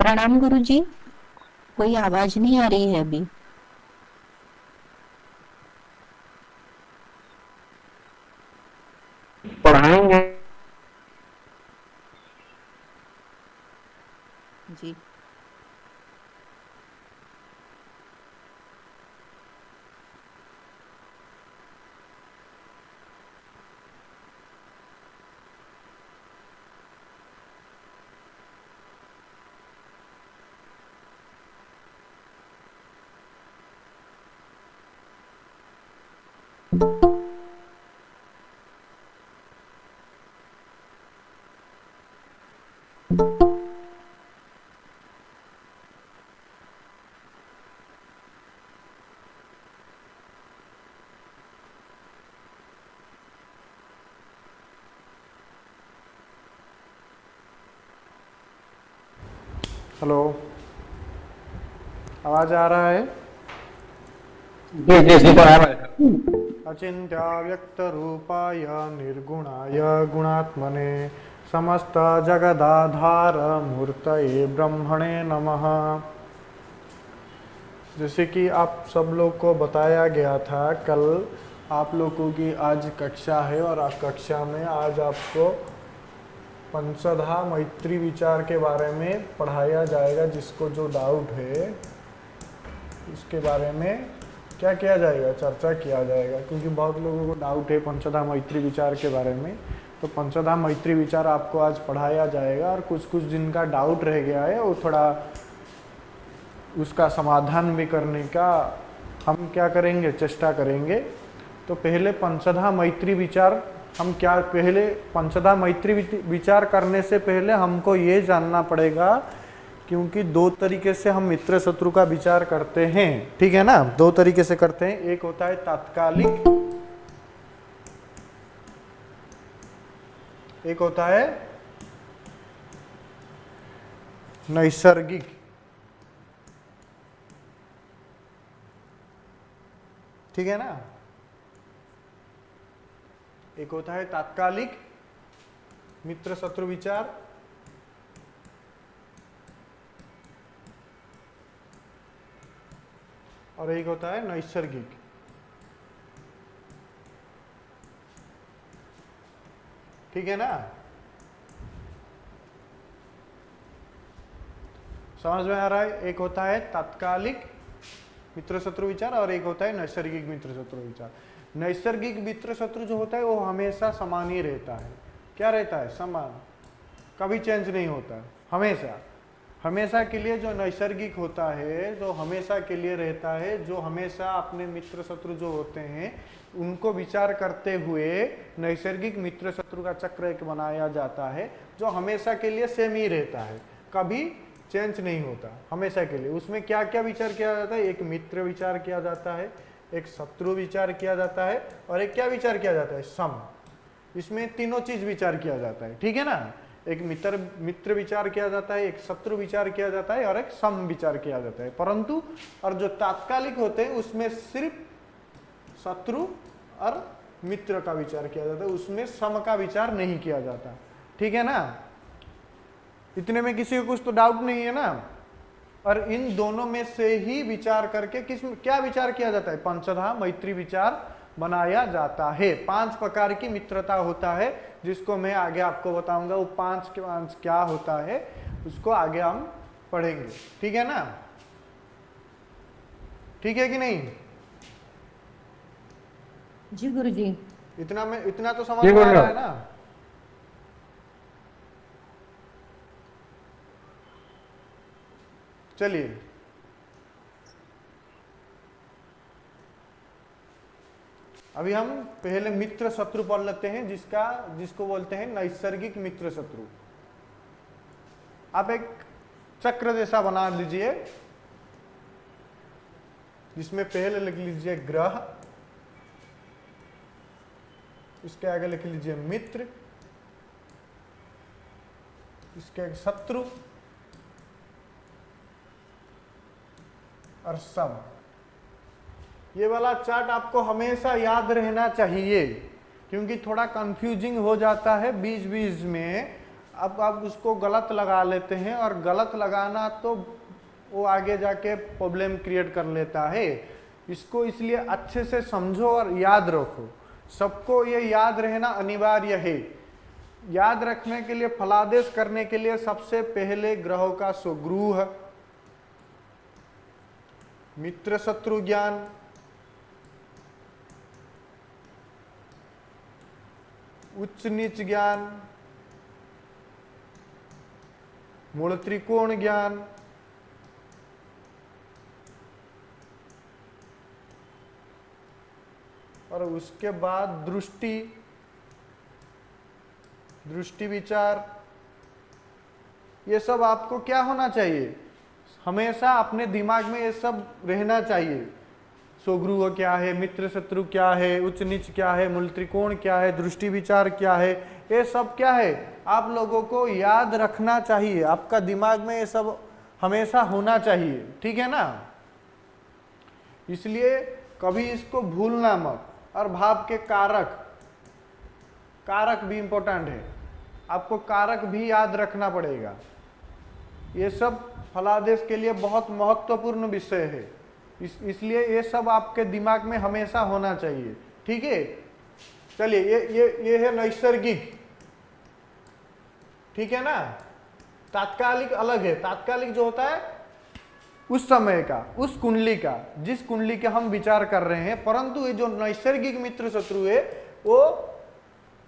प्रणाम गुरुजी। कोई आवाज नहीं आ रही है अभी। पढ़ाएंगे। जी। हेलो, आवाज आ रहा है? जी जी जी, बराबर है। अचिंत्य व्यक्त रूपाय निर्गुणाय गुणात्मने समस्त जगदाधार मूर्तये ब्रह्मणे नमः। जैसे कि आप सब लोग को बताया गया था कल, आप लोगों की आज कक्षा है और आज कक्षा में आज आपको पंचधा मैत्री विचार के बारे में पढ़ाया जाएगा। जिसको जो डाउट है उसके बारे में क्या किया जाएगा, चर्चा किया जाएगा, क्योंकि बहुत लोगों को डाउट है पंचधा मैत्री विचार के बारे में। तो पंचधा मैत्री विचार आपको आज पढ़ाया जाएगा और कुछ कुछ जिनका डाउट रह गया है वो थोड़ा उसका समाधान भी करने का हम क्या करेंगे, चेष्टा करेंगे। तो पहले पंचधा मैत्री विचार हम क्या, पहले पंचधा मैत्री विचार करने से पहले हमको ये जानना पड़ेगा, क्योंकि दो तरीके से हम मित्र शत्रु का विचार करते हैं, ठीक है ना। दो तरीके से करते हैं, एक होता है तात्कालिक, एक होता है नैसर्गिक, ठीक है ना। एक होता है तात्कालिक मित्र शत्रु विचार, और एक होता है नैसर्गिक। ठीक है ना, समझ में आ रहा है। एक होता है तात्कालिक मित्र शत्रु विचार और एक होता है नैसर्गिक मित्र शत्रु विचार। नैसर्गिक मित्र शत्रु जो होता है वो हमेशा समान ही रहता है। क्या रहता है? समान, कभी चेंज नहीं होता है, हमेशा हमेशा के लिए। जो नैसर्गिक होता है जो हमेशा के लिए रहता है, जो हमेशा अपने मित्र शत्रु जो होते हैं उनको विचार करते हुए नैसर्गिक मित्र शत्रु का चक्र एक बनाया जाता है, जो हमेशा के लिए सेम ही रहता है, कभी चेंज नहीं होता, हमेशा के लिए। उसमें क्या क्या विचार किया जाता है? एक मित्र विचार किया जाता है, एक शत्रु विचार किया जाता है, और एक क्या विचार किया जाता है? सम। इसमें तीनों चीज विचार किया जाता है, ठीक है ना। एक मित्र विचार किया जाता है, एक शत्रु विचार किया जाता है, और एक सम विचार किया जाता है। परंतु और जो तात्कालिक होते हैं उसमें सिर्फ शत्रु और मित्र का विचार किया जाता है, उसमें सम का विचार नहीं किया जाता, ठीक है ना। इतने में किसी को कुछ तो डाउट नहीं है ना। और इन दोनों में से ही विचार करके किस क्या विचार किया जाता है? पंचधा मैत्री विचार बनाया जाता है। 5 प्रकार की मित्रता होता है, जिसको मैं आगे आपको बताऊंगा। वो 5 के 5 क्या होता है उसको आगे हम पढ़ेंगे, ठीक है ना। ठीक है कि नहीं? जी गुरुजी। इतना तो समझ जी में आ बोल रहा रहा है हूँ। ना। चलिए, अभी हम पहले मित्र शत्रु पढ़ लेते हैं, जिसको बोलते हैं नैसर्गिक मित्र शत्रु। आप एक चक्र जैसा बना लीजिए, जिसमें पहले लिख लीजिए ग्रह, इसके आगे लिख लीजिए मित्र, इसके आगे शत्रु और सम। ये वाला चार्ट आपको हमेशा याद रहना चाहिए, क्योंकि थोड़ा कंफ्यूजिंग हो जाता है बीच बीच में। अब आप उसको गलत लगा लेते हैं, और गलत लगाना तो वो आगे जाके प्रॉब्लम क्रिएट कर लेता है। इसको इसलिए अच्छे से समझो और याद रखो। सबको ये याद रहना अनिवार्य है। याद रखने के लिए, फलादेश करने के लिए सबसे पहले ग्रहों का स्वगृह, मित्र शत्रु ज्ञान, उच्च नीच ज्ञान, मूल त्रिकोण ज्ञान, और उसके बाद दृष्टि विचार, ये सब आपको क्या होना चाहिए, हमेशा अपने दिमाग में ये सब रहना चाहिए। स्वगृह क्या है, मित्र शत्रु क्या है, उच्च नीच क्या है, मूल त्रिकोण क्या है, दृष्टि विचार क्या है, ये सब क्या है आप लोगों को याद रखना चाहिए। आपका दिमाग में ये सब हमेशा होना चाहिए, ठीक है ना। इसलिए कभी इसको भूलना मत। और भाव के कारक भी इंपॉर्टेंट है, आपको कारक भी याद रखना पड़ेगा। ये सब फलादेश के लिए बहुत महत्वपूर्ण विषय है, इसलिए ये सब आपके दिमाग में हमेशा होना चाहिए, ठीक है। चलिए ये है नैसर्गिक, ठीक है ना। तात्कालिक अलग है। तात्कालिक जो होता है उस समय का, उस कुंडली का, जिस कुंडली के हम विचार कर रहे हैं। परंतु ये जो नैसर्गिक मित्र शत्रु है वो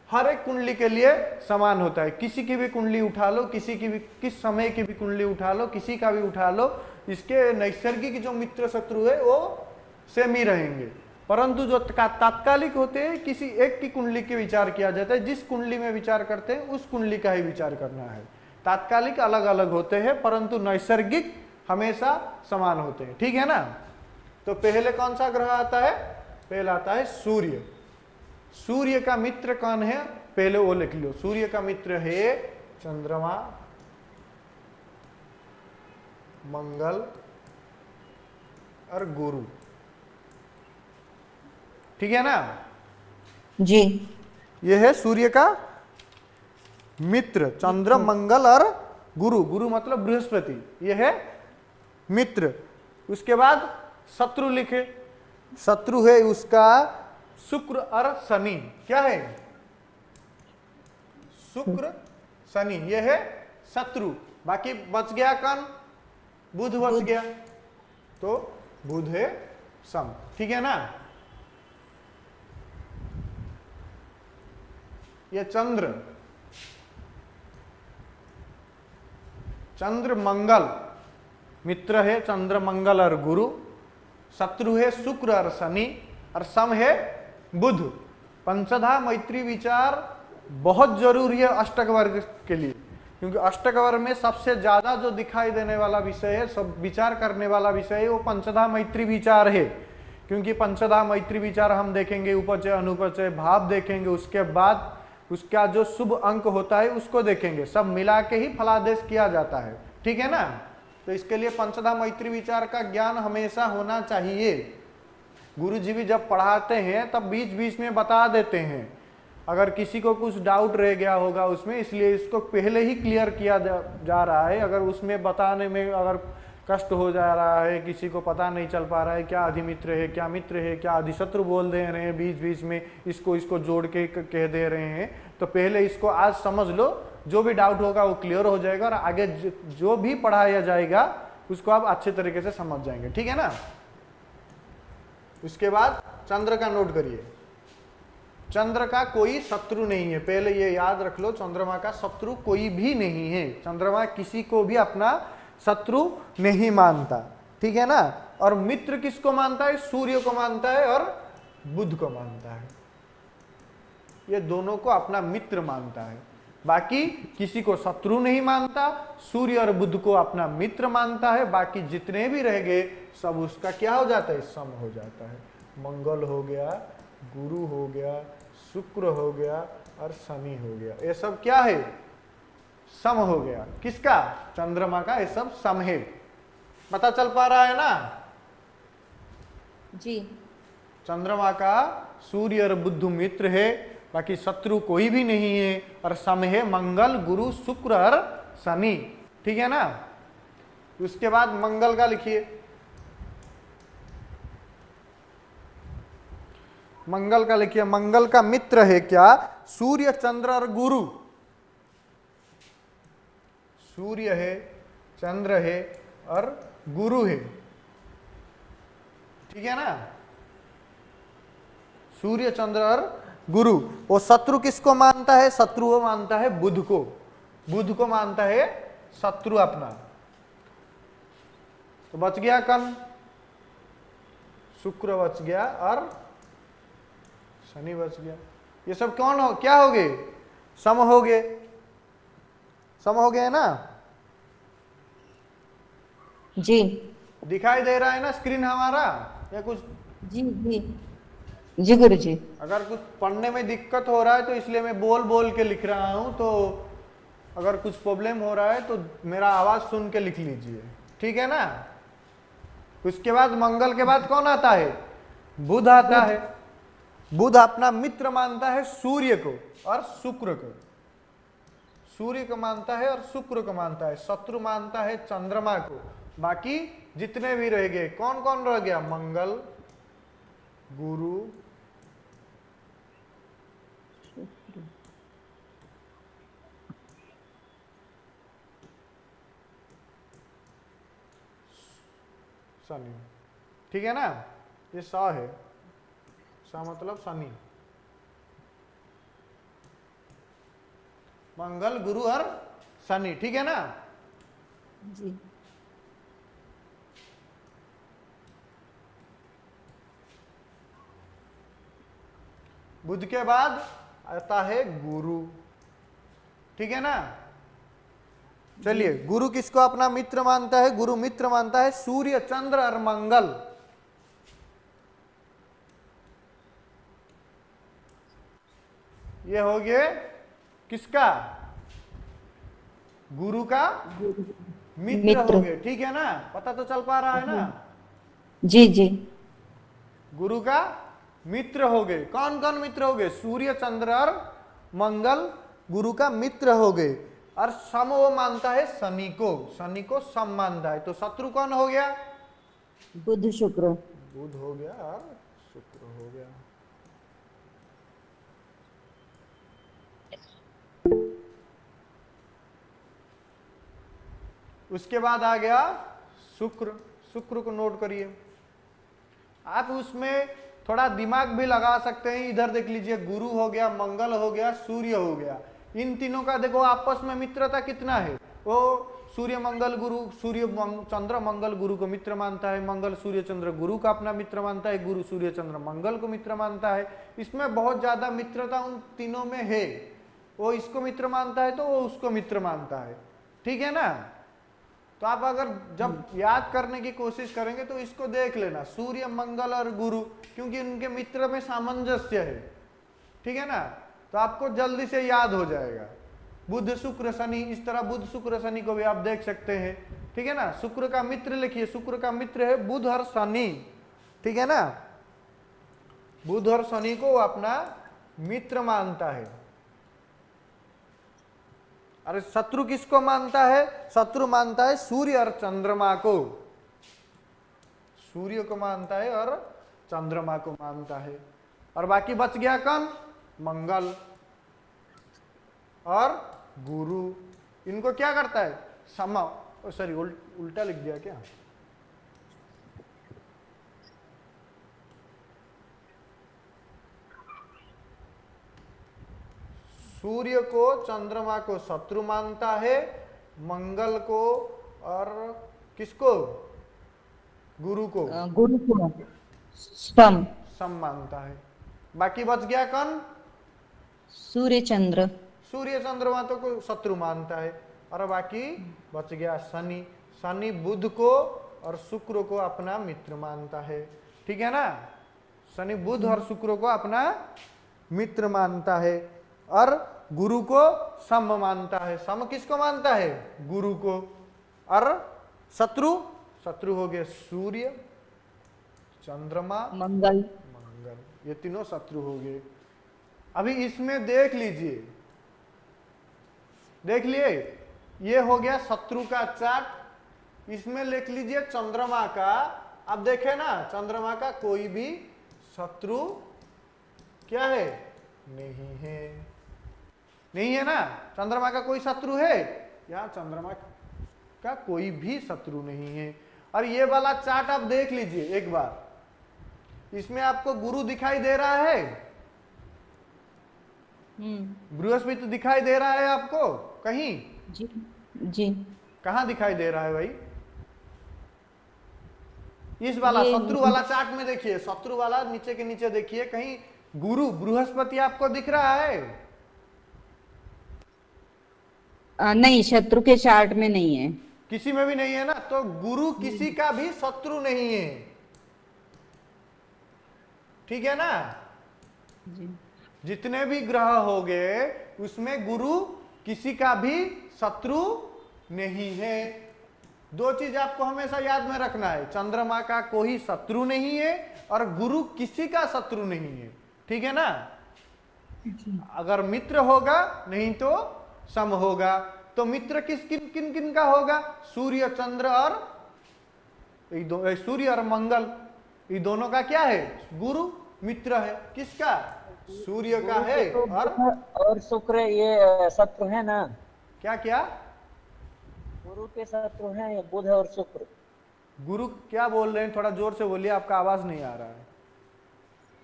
हर एक कुंडली के लिए समान होता है। किसी की भी कुंडली उठा लो, किस समय की भी कुंडली उठा लो, किसी का भी उठा लो, इसके नैसर्गिक जो मित्र शत्रु है वो सेम ही रहेंगे। परंतु जो तात्कालिक होते हैं, किसी एक की कुंडली के विचार किया जाता है। जिस कुंडली में विचार करते हैं उस कुंडली का ही विचार करना है। तात्कालिक अलग अलग होते हैं, परंतु नैसर्गिक हमेशा समान होते हैं, ठीक है ना। तो पहले कौन सा ग्रह आता है, पहला आता है सूर्य। सूर्य का मित्र कौन है, पहले वो लिख लो। सूर्य का मित्र है चंद्रमा, मंगल और गुरु, ठीक है ना जी। यह है सूर्य का मित्र, चंद्र मंगल और गुरु। गुरु मतलब बृहस्पति, यह है मित्र। उसके बाद शत्रु लिखे। शत्रु है उसका शुक्र और शनि। क्या है, शुक्र शनि, यह है शत्रु। बाकी बच गया कौन, बुध बच गया, तो बुध है सम, ठीक है ना। ये चंद्र मंगल मित्र है, चंद्र मंगल और गुरु। शत्रु है शुक्र और शनि, और सम है बुध। पंचधा मैत्री विचार बहुत जरूरी है अष्टक वर्ग के लिए, क्योंकि अष्टक वर्ग में सबसे ज्यादा जो दिखाई देने वाला विषय है, सब विचार करने वाला विषय है, वो पंचधा मैत्री विचार है। क्योंकि पंचधा मैत्री विचार हम देखेंगे, उपचय अनुपचय भाव देखेंगे, उसके बाद उसका जो शुभ अंक होता है उसको देखेंगे। सब मिला के ही फलादेश किया जाता है, ठीक है ना। तो इसके लिए पंचधा मैत्री विचार का ज्ञान हमेशा होना चाहिए। गुरु जी भी जब पढ़ाते हैं तब बीच बीच में बता देते हैं, अगर किसी को कुछ डाउट रह गया होगा उसमें, इसलिए इसको पहले ही क्लियर किया जा रहा है। अगर उसमें बताने में अगर कष्ट हो जा रहा है, किसी को पता नहीं चल पा रहा है क्या अधिमित्र है, क्या मित्र है, क्या अधिशत्रु बोल दे रहे हैं, बीच बीच में इसको जोड़ के कह दे रहे हैं, तो पहले इसको आज समझ लो। जो भी डाउट होगा वो क्लियर हो जाएगा, और आगे जो भी पढ़ाया जाएगा उसको आप अच्छे तरीके से समझ जाएंगे, ठीक है ना। उसके बाद चंद्र का नोट करिए। चंद्र का कोई शत्रु नहीं है, पहले ये याद रख लो। चंद्रमा का शत्रु कोई भी नहीं है। चंद्रमा किसी को भी अपना शत्रु नहीं मानता, ठीक है ना। और मित्र किसको मानता है, सूर्य को मानता है और बुध को मानता है। ये दोनों को अपना मित्र मानता है। बाकी किसी को शत्रु नहीं मानता, सूर्य और बुध को अपना मित्र मानता है। बाकी जितने भी रह गए सब उसका क्या हो जाता है, सम हो जाता है। मंगल हो गया, गुरु हो गया, शुक्र हो गया और शनि हो गया, ये सब क्या है, सम हो गया। किसका, चंद्रमा का, ये सब सम है। पता चल पा रहा है ना जी। चंद्रमा का सूर्य और बुध मित्र है, बाकी शत्रु कोई भी नहीं है, और सम है मंगल गुरु शुक्र और शनि। ठीक है ना। उसके बाद मंगल का लिखिए। मंगल का लिखिए। मंगल का मित्र है क्या? सूर्य चंद्र और गुरु। सूर्य है, चंद्र है और गुरु है। ठीक है ना। सूर्य चंद्र और गुरु। वो शत्रु किसको मानता है? शत्रु वो मानता है बुध को। बुध को मानता है शत्रु अपना। तो बच गया कौन? शुक्र बच गया और शनि बच गया। ये सब कौन हो, क्या हो गए? सम हो गए। सम हो गए ना। जी दिखाई दे रहा है ना स्क्रीन हमारा, या कुछ? जी जी जी गुरु जी। अगर कुछ पढ़ने में दिक्कत हो रहा है तो इसलिए मैं बोल बोल के लिख रहा हूं, तो अगर कुछ प्रॉब्लम हो रहा है तो मेरा आवाज सुन के लिख लीजिए। ठीक है ना। उसके बाद मंगल के बाद कौन आता है? बुध आता है। बुध अपना मित्र मानता है सूर्य को और शुक्र को। सूर्य को मानता है और शुक्र को मानता है। शत्रु मानता है चंद्रमा को। बाकी जितने भी रह गए, कौन कौन रह गया? मंगल, गुरु, शनि। ठीक है ना। ये सा है। सा मतलब शनि। मंगल, गुरु और शनि। ठीक है ना। जी बुध के बाद आता है गुरु। ठीक है ना। चलिए, गुरु किसको अपना मित्र मानता है? गुरु मित्र मानता है सूर्य, चंद्र और मंगल। ये हो गए किसका? गुरु का मित्र हो गए। ठीक है ना। पता तो चल पा रहा है ना। जी जी गुरु का मित्र हो गए। कौन कौन मित्र हो गए? सूर्य, चंद्र और मंगल गुरु का मित्र हो गए। और सम वो मानता है शनि को। शनि को सम मानता है। तो शत्रु कौन हो गया? बुध शुक्र। बुध हो गया और शुक्र हो गया। उसके बाद आ गया शुक्र। शुक्र को नोट करिए। आप उसमें थोड़ा दिमाग भी लगा सकते हैं। इधर देख लीजिए, गुरु हो गया, मंगल हो गया, सूर्य हो गया। इन तीनों का देखो आपस में मित्रता कितना है। वो सूर्य मंगल गुरु, सूर्य चंद्र मंगल गुरु को मित्र मानता है। मंगल सूर्य चंद्र गुरु का अपना मित्र मानता है। गुरु सूर्य चंद्र मंगल को मित्र मानता है। इसमें बहुत ज्यादा मित्रता उन तीनों में है। वो इसको मित्र मानता है तो वो उसको मित्र मानता है। ठीक है ना। तो आप अगर जब याद करने की कोशिश करेंगे तो इसको देख लेना, सूर्य मंगल और गुरु, क्योंकि उनके मित्र में सामंजस्य है। ठीक है ना। तो आपको जल्दी से याद हो जाएगा। बुध शुक्र शनि, इस तरह बुध शुक्र शनि को भी आप देख सकते हैं। ठीक है ना। शुक्र का मित्र लिखिए। शुक्र का मित्र है बुध और शनि। ठीक है ना। बुध और शनि को अपना मित्र मानता है। अरे शत्रु किसको मानता है? शत्रु मानता है सूर्य और चंद्रमा को। सूर्य को मानता है और चंद्रमा को मानता है। और बाकी बच गया कौन? मंगल और गुरु। इनको क्या करता है? समा, सॉरी उल्टा लिख दिया क्या? सूर्य को चंद्रमा को शत्रु मानता है, मंगल को और किसको? गुरु को। गुरु को सम सम मानता है। बाकी बच गया कौन? सूर्य चंद्र। सूर्य चंद्रमा तो को शत्रु मानता है। और बाकी बच गया शनि। शनि बुध को और शुक्र को अपना मित्र मानता है। ठीक है ना। शनि बुध और शुक्र को अपना मित्र मानता है। और गुरु को सम मानता है। सम किसको मानता है? गुरु को। और शत्रु, शत्रु हो गए सूर्य, चंद्रमा, मंगल। मंगल। ये तीनों शत्रु हो गए। अभी इसमें देख लीजिए, देख लिए, ये हो गया शत्रु का चार्ट। इसमें लिख लीजिए चंद्रमा का। अब देखे ना, चंद्रमा का कोई भी शत्रु क्या है, नहीं है, नहीं है ना, चंद्रमा का कोई शत्रु है, या चंद्रमा का कोई भी शत्रु नहीं है। और ये वाला चार्ट आप देख लीजिए एक बार, इसमें आपको गुरु दिखाई दे रहा है, बृहस्पति दिखाई दे रहा है आपको कहीं? जी जी। कहां दिखाई दे रहा है भाई? इस वाला ये शत्रु वाला चार्ट में देखिए, शत्रु वाला नीचे के नीचे देखिए, कहीं गुरु बृहस्पति आपको दिख रहा है? नहीं, शत्रु के चार्ट में नहीं है। किसी में भी नहीं है ना, तो गुरु किसी का भी शत्रु नहीं है, ठीक है ना? जी। जितने भी ग्रह हो गए उसमें गुरु किसी का भी शत्रु नहीं है। दो चीज आपको हमेशा याद में रखना है, चंद्रमा का कोई शत्रु नहीं है और गुरु किसी का शत्रु नहीं है, ठीक है ना? अगर मित्र होगा, नहीं तो सम होगा। तो मित्र किस किन किन किन का होगा? सूर्य, चंद्र और सूर्य और मंगल, ये दोनों का क्या है? गुरु मित्र है। किसका? सूर्य का है। और शुक्र ये शत्रु है ना? क्या क्या? गुरु के शत्रु हैं ये बुध और शुक्र। गुरु क्या बोल रहे हैं? थोड़ा जोर से बोलिए, आपका आवाज नहीं आ रहा है।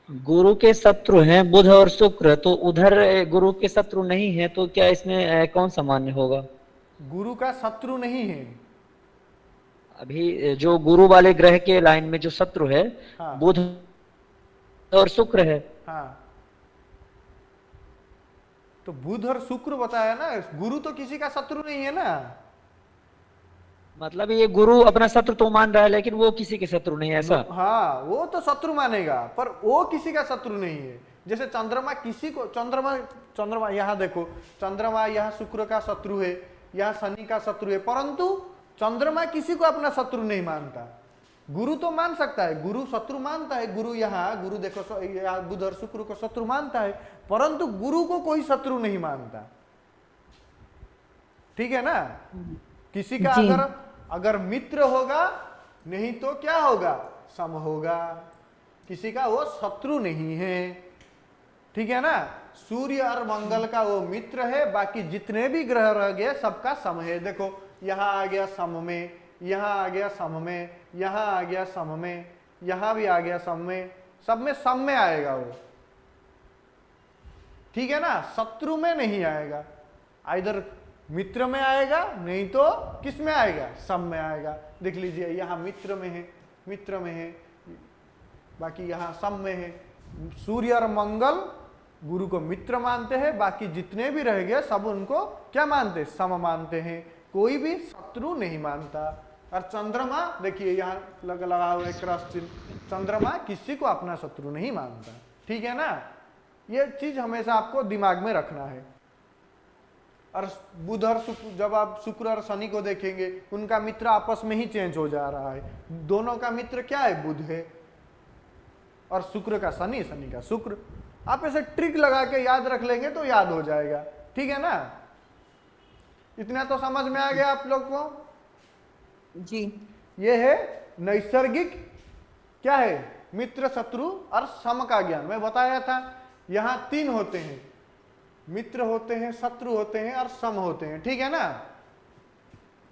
गुरु के शत्रु हैं बुध और शुक्र, तो उधर गुरु के शत्रु नहीं है, तो क्या इसमें कौन सा मान्य होगा? गुरु का शत्रु नहीं है। अभी जो गुरु वाले ग्रह के लाइन में जो शत्रु है, हाँ। बुध और शुक्र है। हाँ, तो बुध और शुक्र बताया ना, गुरु तो किसी का शत्रु नहीं है ना। मतलब ये गुरु अपना शत्रु तो मान रहा है, लेकिन वो किसी के शत्रु नहीं है, ऐसा? हाँ, वो तो शत्रु मानेगा, पर वो किसी का शत्रु नहीं है। जैसे चंद्रमा किसी को, चंद्रमा यहाँ देखो, चंद्रमा यहाँ शुक्र का शत्रु है, यहाँ शनि का शत्रु है, परंतु चंद्रमा किसी को अपना शत्रु नहीं मानता। गुरु तो मान सकता है, गुरु शत्रु मानता है, गुरु यहाँ, गुरु देखो यहाँ बुध और शुक्र को शत्रु मानता है, परंतु गुरु को कोई शत्रु नहीं मानता, ठीक है ना? किसी का अगर मित्र होगा, नहीं तो क्या होगा? सम होगा। किसी का वो शत्रु नहीं है, ठीक है ना? सूर्य और मंगल का वो मित्र है, बाकी जितने भी ग्रह रह गए सबका सम है। देखो यहां आ गया सम में, यहां आ गया सम में, यहां आ गया सम में, यहां भी आ गया सम में, सब में सम में आएगा वो, ठीक है ना? शत्रु में नहीं आएगा, इधर मित्र में आएगा, नहीं तो किस में आएगा? सम में आएगा। देख लीजिए यहाँ मित्र में है, मित्र में है, बाकी यहाँ सम में है। सूर्य और मंगल गुरु को मित्र मानते हैं, बाकी जितने भी रह गए सब उनको क्या मानते? सम मानते हैं, कोई भी शत्रु नहीं मानता। और चंद्रमा देखिए यहाँ लगा हुआ है क्रॉस चिन्ह, चंद्रमा किसी को अपना शत्रु नहीं मानता, ठीक है ना? ये चीज हमेशा आपको दिमाग में रखना है। और बुध और शुक्र, जब आप शुक्र और शनि को देखेंगे, उनका मित्र आपस में ही चेंज हो जा रहा है। दोनों का मित्र क्या है? बुध है, और शुक्र का शनि, शनि का शुक्र। आप ऐसे ट्रिक लगा के याद रख लेंगे तो याद हो जाएगा, ठीक है ना? इतना तो समझ में आ गया आप लोग को? जी। ये है नैसर्गिक क्या है? मित्र, शत्रु और सम का ज्ञान। मैं बताया था यहां तीन होते हैं, मित्र होते हैं, शत्रु होते हैं और सम होते हैं, ठीक है ना?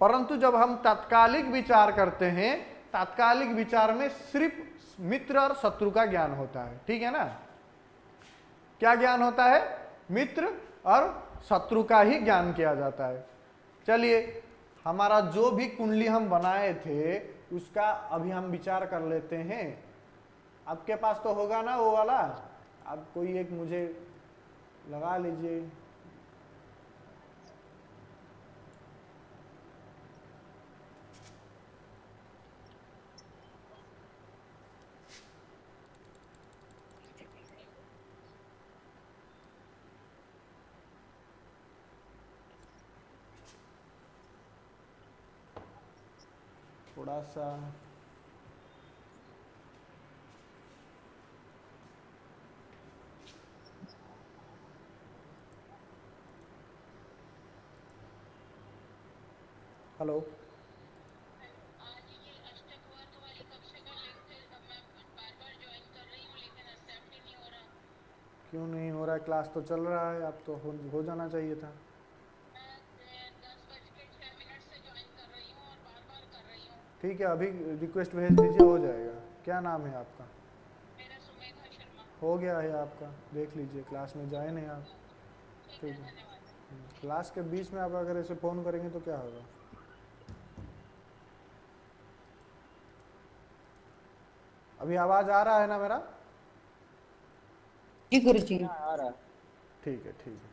परंतु जब हम तात्कालिक विचार करते हैं, तात्कालिक विचार में सिर्फ मित्र और शत्रु का ज्ञान होता है, ठीक है ना? क्या ज्ञान होता है? मित्र और शत्रु का ही ज्ञान किया जाता है। चलिए, हमारा जो भी कुंडली हम बनाए थे उसका अभी हम विचार कर लेते हैं। आपके पास तो होगा ना वो वाला? अब कोई एक मुझे लगा लीजिए। थोड़ा सा हेलो, क्यों नहीं हो रहा है? क्लास तो चल रहा है, अब तो हो जाना चाहिए था। ठीक है, अभी रिक्वेस्ट भेज दीजिए, हो जाएगा। क्या नाम है आपका? हो गया है आपका, देख लीजिए, क्लास में ज्वाइन है आप। ठीक है, क्लास के बीच में आप अगर ऐसे फ़ोन करेंगे तो क्या होगा? अभी आवाज़ आ रहा है ना मेरा? जी गुरुजी। आ रहा है। ठीक है, ठीक है,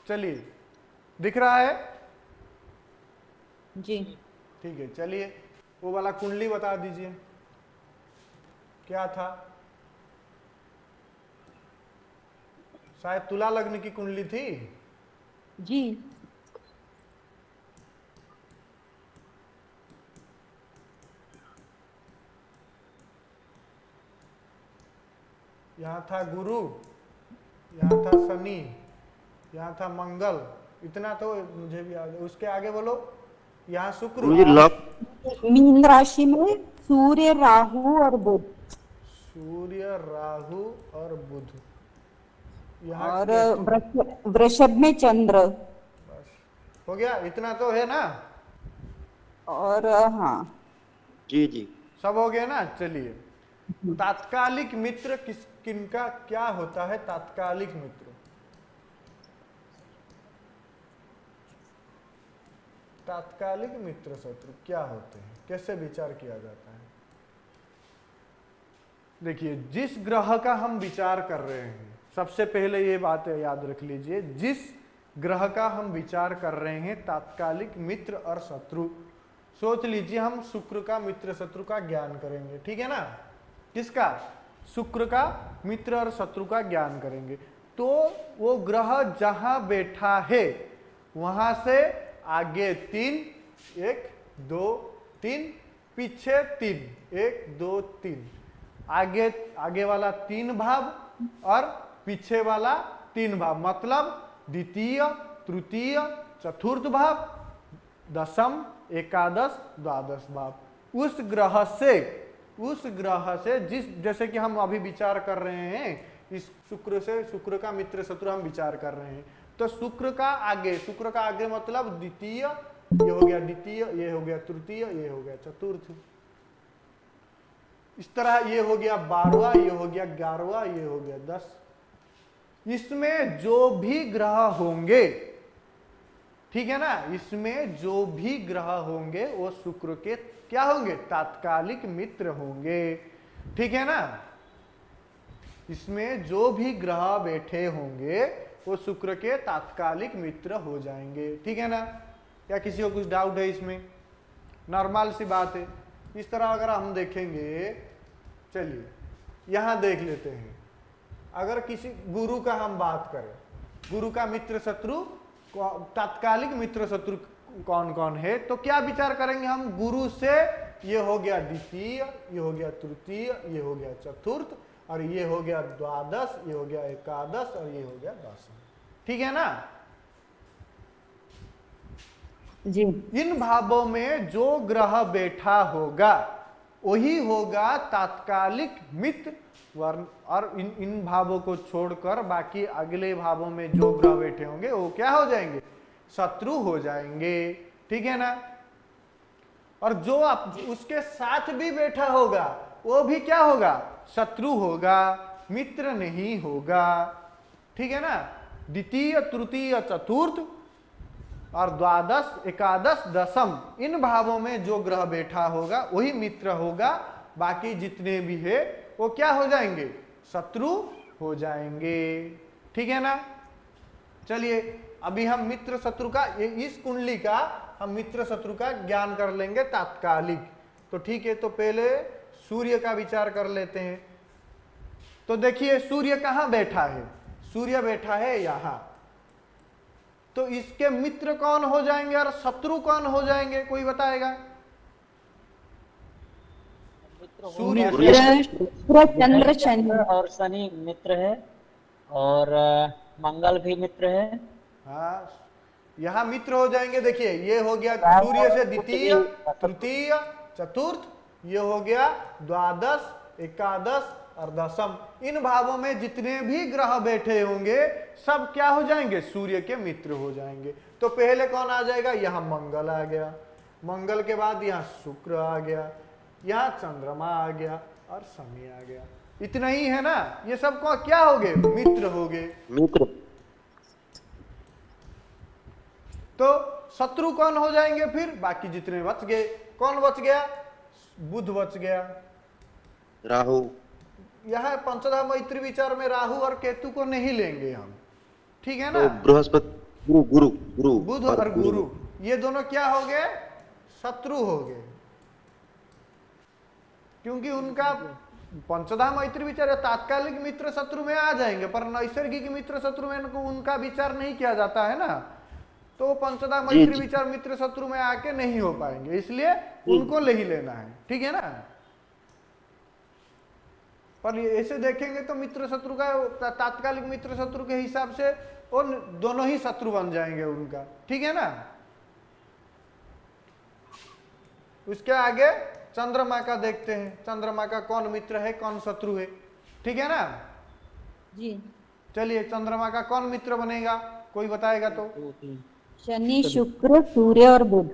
चलिए, दिख रहा है? जी ठीक है, चलिए, वो वाला कुंडली बता दीजिए, क्या था? शायद तुला लग्न की कुंडली थी। जी। यहाँ था गुरु, यहाँ था शनि, यहाँ था मंगल, इतना तो मुझे भी याद है। उसके आगे बोलो। यहाँ शुक्र, गुरुजी लॉक। मीन राशि में सूर्य, राहु और बुध। सूर्य, राहु और बुध। यहाँ और केतु। वृषभ में चंद्र। बस हो गया, इतना तो है ना? और हाँ, जी जी। सब हो गया ना? चलिए, तात्कालिक मित्र किनका क्या होता है? तात्कालिक मित्र, तात्कालिक मित्र शत्रु क्या होते हैं, कैसे विचार किया जाता है? देखिए, जिस ग्रह का हम विचार कर रहे हैं, सबसे पहले ये बात याद रख लीजिए, जिस ग्रह का हम विचार कर रहे हैं तात्कालिक मित्र और शत्रु, सोच लीजिए हम शुक्र का मित्र शत्रु का ज्ञान करेंगे, ठीक है ना? किसका? शुक्र का मित्र और शत्रु का ज्ञान करेंगे। तो वो ग्रह जहां बैठा है वहां से आगे 3, 1 2 3, पीछे 3, 1 2 3, आगे वाला 3 भाव और पीछे वाला 3 भाव, मतलब द्वितीय, तृतीय, चतुर्थ भाव, दशम, एकादश, द्वादश भाव। उस ग्रह से जैसे कि हम अभी विचार कर रहे हैं, इस शुक्र से, शुक्र का मित्र शत्रु हम विचार कर रहे हैं, तो शुक्र का आगे मतलब द्वितीय, ये हो गया द्वितीय, ये हो गया तृतीय, ये हो गया चतुर्थ। इस तरह ये हो गया 12वां, ये हो गया 11वां, ये हो गया 10। इसमें जो भी ग्रह होंगे, ठीक है ना, इसमें जो भी ग्रह होंगे वो शुक्र के क्या होंगे? तात्कालिक मित्र होंगे, ठीक है ना? इसमें जो भी ग्रह बैठे होंगे वो शुक्र के तात्कालिक मित्र हो जाएंगे, ठीक है ना? या किसी को कुछ डाउट है इसमें? नॉर्मल सी बात है। इस तरह अगर हम देखेंगे, चलिए यहां देख लेते हैं, अगर किसी गुरु का हम बात करें, गुरु का मित्र शत्रु, तात्कालिक मित्र शत्रु कौन कौन है, तो क्या विचार करेंगे हम? गुरु से ये हो गया द्वितीय, ये हो गया तृतीय, ये हो गया चतुर्थ, और ये हो गया द्वादश, ये हो गया एकादश, और ये हो गया दशम, ठीक है ना? जी। इन भावों में जो ग्रह बैठा होगा वही होगा तात्कालिक मित्र वर्ण, और इन भावों को छोड़कर बाकी अगले भावों में जो ग्रह बैठे होंगे वो क्या हो जाएंगे? शत्रु हो जाएंगे, ठीक है ना? और जो उसके साथ भी बैठा होगा वो भी क्या होगा? शत्रु होगा, मित्र नहीं होगा, ठीक है ना? द्वितीय, तृतीय, चतुर्थ और द्वादश, एकादश, दशम, इन भावों में जो ग्रह बैठा होगा वही मित्र होगा, बाकी जितने भी है वो क्या हो जाएंगे? शत्रु हो जाएंगे, ठीक है ना? चलिए, अभी हम मित्र शत्रु का, इस कुंडली का हम मित्र शत्रु का ज्ञान कर लेंगे तात्कालिक। तो ठीक है, तो पहले सूर्य का विचार कर लेते हैं। तो देखिए सूर्य कहां बैठा है? सूर्य बैठा है यहां। तो इसके मित्र कौन हो जाएंगे और शत्रु कौन हो जाएंगे, कोई बताएगा? सूर्य, चंद्र, शनि और शनि मित्र है, और मंगल भी मित्र है, हाँ, यहाँ मित्र हो जाएंगे। देखिए ये हो गया सूर्य से द्वितीय, तृतीय, चतुर्थ, ये हो गया द्वादश, एकादश और दशम। इन भावों में जितने भी ग्रह बैठे होंगे सब क्या हो जाएंगे, सूर्य के मित्र हो जाएंगे। तो पहले कौन आ जाएगा, यहाँ मंगल आ गया, मंगल के बाद यहाँ शुक्र आ गया, यहाँ चंद्रमा आ गया और शनि आ गया। इतना ही है ना, ये सब को क्या हो गए, मित्र हो गए। मित्र। तो शत्रु कौन हो जाएंगे फिर, बाकी जितने बच गए। कौन बच गया, बुध बच गया। राहु। यह पंचधा मैत्री विचार में राहु और केतु को नहीं लेंगे हम, ठीक है तो ना। बृहस्पति, गुरु गुरु गुरु बुध और गुरु ये दोनों क्या हो गए, शत्रु हो गए, क्योंकि उनका पंचधा मैत्री विचार है, तात्कालिक मित्र शत्रु में आ जाएंगे, पर नैसर्गिक मित्र शत्रु में उनका विचार नहीं किया जाता है ना। तो पंचधा मैत्री विचार मित्र शत्रु में आके नहीं हो पाएंगे, इसलिए उनको ले ही लेना है, ठीक है ना। पर ऐसे देखेंगे तो मित्र शत्रु का, तात्कालिक मित्र शत्रु के हिसाब से और दोनों ही शत्रु बन जाएंगे उनका, ठीक है ना। उसके आगे चंद्रमा का देखते हैं, चंद्रमा का कौन मित्र है कौन शत्रु है, ठीक है ना जी। चलिए चंद्रमा का कौन मित्र बनेगा, कोई बताएगा तो। शनि, शुक्र, सूर्य और बुध।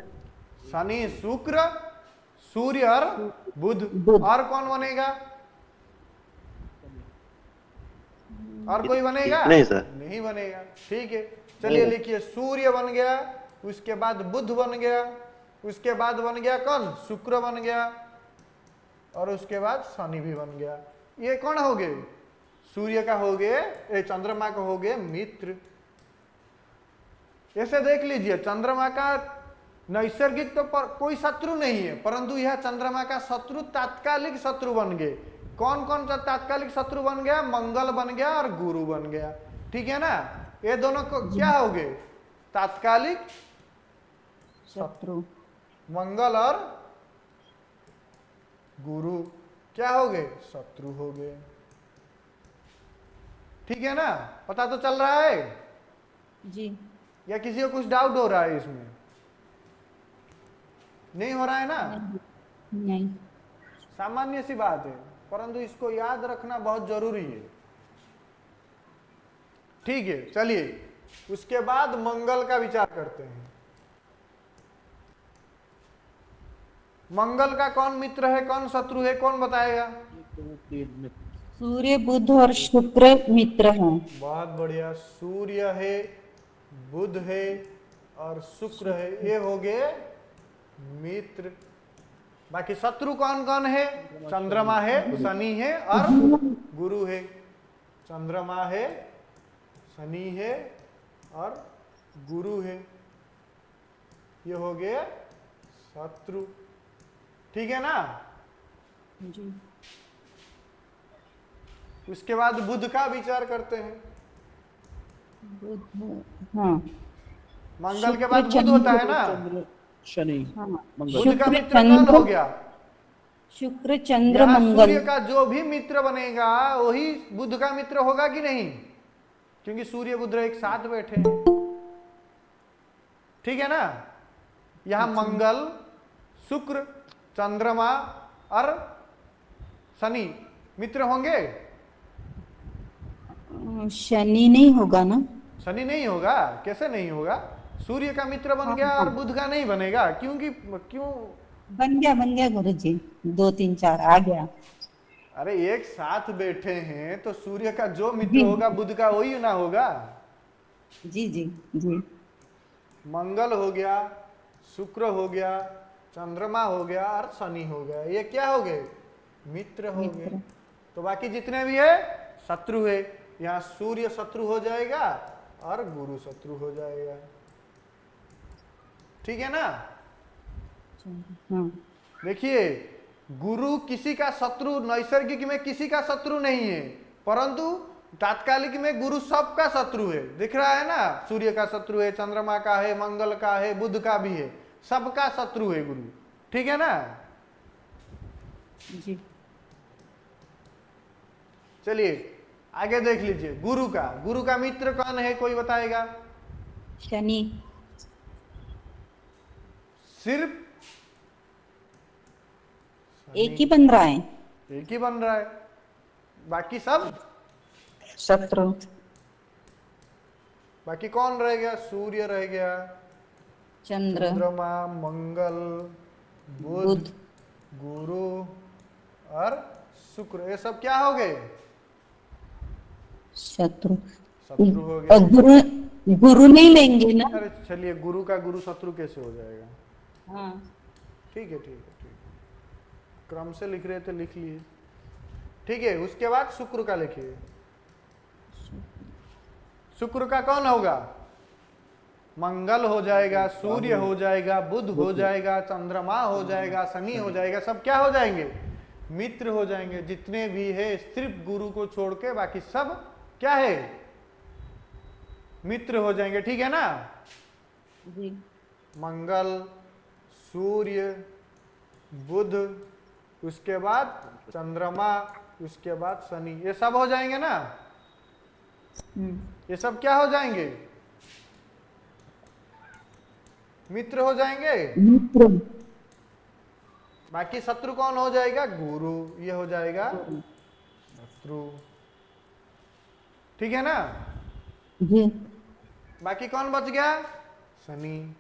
शनि, शुक्र, सूर्य और बुध। बुध। और कौन बनेगा, और कोई बनेगा, नहीं सर, नहीं बनेगा, ठीक है। चलिए लिखिए, सूर्य बन गया, उसके बाद बुध बन गया, उसके बाद बन गया कौन, शुक्र बन गया, और उसके बाद शनि भी बन गया। ये कौन हो गए, सूर्य का हो गए, चंद्रमा का हो गए मित्र। ऐसे देख लीजिए, चंद्रमा का नैसर्गिक तो कोई शत्रु नहीं है, परंतु यह चंद्रमा का शत्रु तात्कालिक शत्रु बन गए। कौन कौन सा तात्कालिक शत्रु बन गया, मंगल बन गया और गुरु बन गया, ठीक है ना। ये दोनों को क्या हो गए, तात्कालिक शत्रु। मंगल और गुरु क्या हो गए, शत्रु हो गए, ठीक है ना। पता तो चल रहा है जी। या किसी को कुछ डाउट हो रहा है इसमें, नहीं हो रहा है ना। नहीं। सामान्य सी बात है, परंतु इसको याद रखना बहुत जरूरी है, ठीक है। चलिए उसके बाद मंगल का विचार करते हैं। मंगल का कौन मित्र है कौन शत्रु है, कौन बताएगा। सूर्य, बुध और शुक्र मित्र हैं। बहुत बढ़िया, सूर्य है, बुध है और शुक्र है, ये हो गए मित्र। बाकी शत्रु कौन कौन है, चंद्रमा है, शनि है और गुरु है। चंद्रमा है, शनि है और गुरु है, ये हो गए शत्रु, ठीक है ना। जी। उसके बाद बुध का विचार करते हैं। बुध, हाँ। मंगल के बाद बुध होता है ना, शनि, हाँ। मंगल। बुध का शुक्र, मित्र कौन चंद्र, हो गया, शुक्र, चंद्र, यहाँ मंगल। सूर्य का जो भी मित्र बनेगा वही बुध का मित्र होगा कि नहीं, क्योंकि सूर्य बुध एक साथ बैठे हैं, ठीक है ना। यहाँ मंगल, शुक्र, चंद्रमा और शनि मित्र होंगे। शनि नहीं होगा ना। शनि नहीं होगा, कैसे नहीं होगा, सूर्य का मित्र बन गया और बुध का नहीं बनेगा, क्योंकि क्यों बन गया गुरुजी, 2 3 4 आ गया। अरे एक साथ बैठे हैं तो सूर्य का जो मित्र होगा बुध का वही ना होगा। जी जी जी। मंगल हो गया, शुक्र हो गया, चंद्रमा हो गया और शनि हो गया, ये क्या हो गए, मित्र हो गए। तो बाकी जितने भी है शत्रु है। यहाँ सूर्य शत्रु हो जाएगा और गुरु शत्रु हो जाएगा, ठीक है ना। हाँ। देखिए गुरु किसी का शत्रु, नैसर्गिक में किसी का शत्रु नहीं है, परंतु तात्कालिक में गुरु सबका शत्रु है। दिख रहा है ना, सूर्य का शत्रु है, चंद्रमा का है, मंगल का है, बुध का भी है, सबका शत्रु है गुरु, ठीक है ना। जी। चलिए आगे देख लीजिए, गुरु का मित्र कौन है, कोई बताएगा। शनि। सिर्फ एक ही बन रहा है। एक ही बन रहा है, बाकी सब शत्रु। बाकी कौन रह गया? सूर्य रह गया, चंद्र। चंद्रमा, मंगल, बुध, बुध। गुरु और शुक्र। ये सब क्या हो गए? शत्रु। शत्रु हो और गए। गुरु, गुरु नहीं लेंगे ना? अरे चलिए, गुरु का गुरु शत्रु कैसे हो जाएगा? हाँ। ठीक है, ठीक है, ठीक है। क्रम से लिख रहे थे, लिख लिए। ठीक है, उसके बाद शुक्र का लिखिए। शुक्र का कौन होगा? मंगल हो जाएगा, सूर्य हो जाएगा, बुध हो जाएगा, चंद्रमा हो जाएगा, शनि हो जाएगा। सब क्या हो जाएंगे? मित्र हो जाएंगे। जितने भी है सिर्फ गुरु को छोड़ के बाकी सब क्या है? मित्र हो जाएंगे। ठीक है ना? जी। मंगल, सूर्य, बुध, उसके बाद चंद्रमा, उसके बाद शनि, ये सब हो जाएंगे ना? ये सब क्या हो जाएंगे? मित्र हो जाएंगे। मित्र। बाकी शत्रु कौन हो जाएगा? गुरु। ये हो जाएगा शत्रु। ठीक है ना? जी। बाकी कौन बच गया? शनि।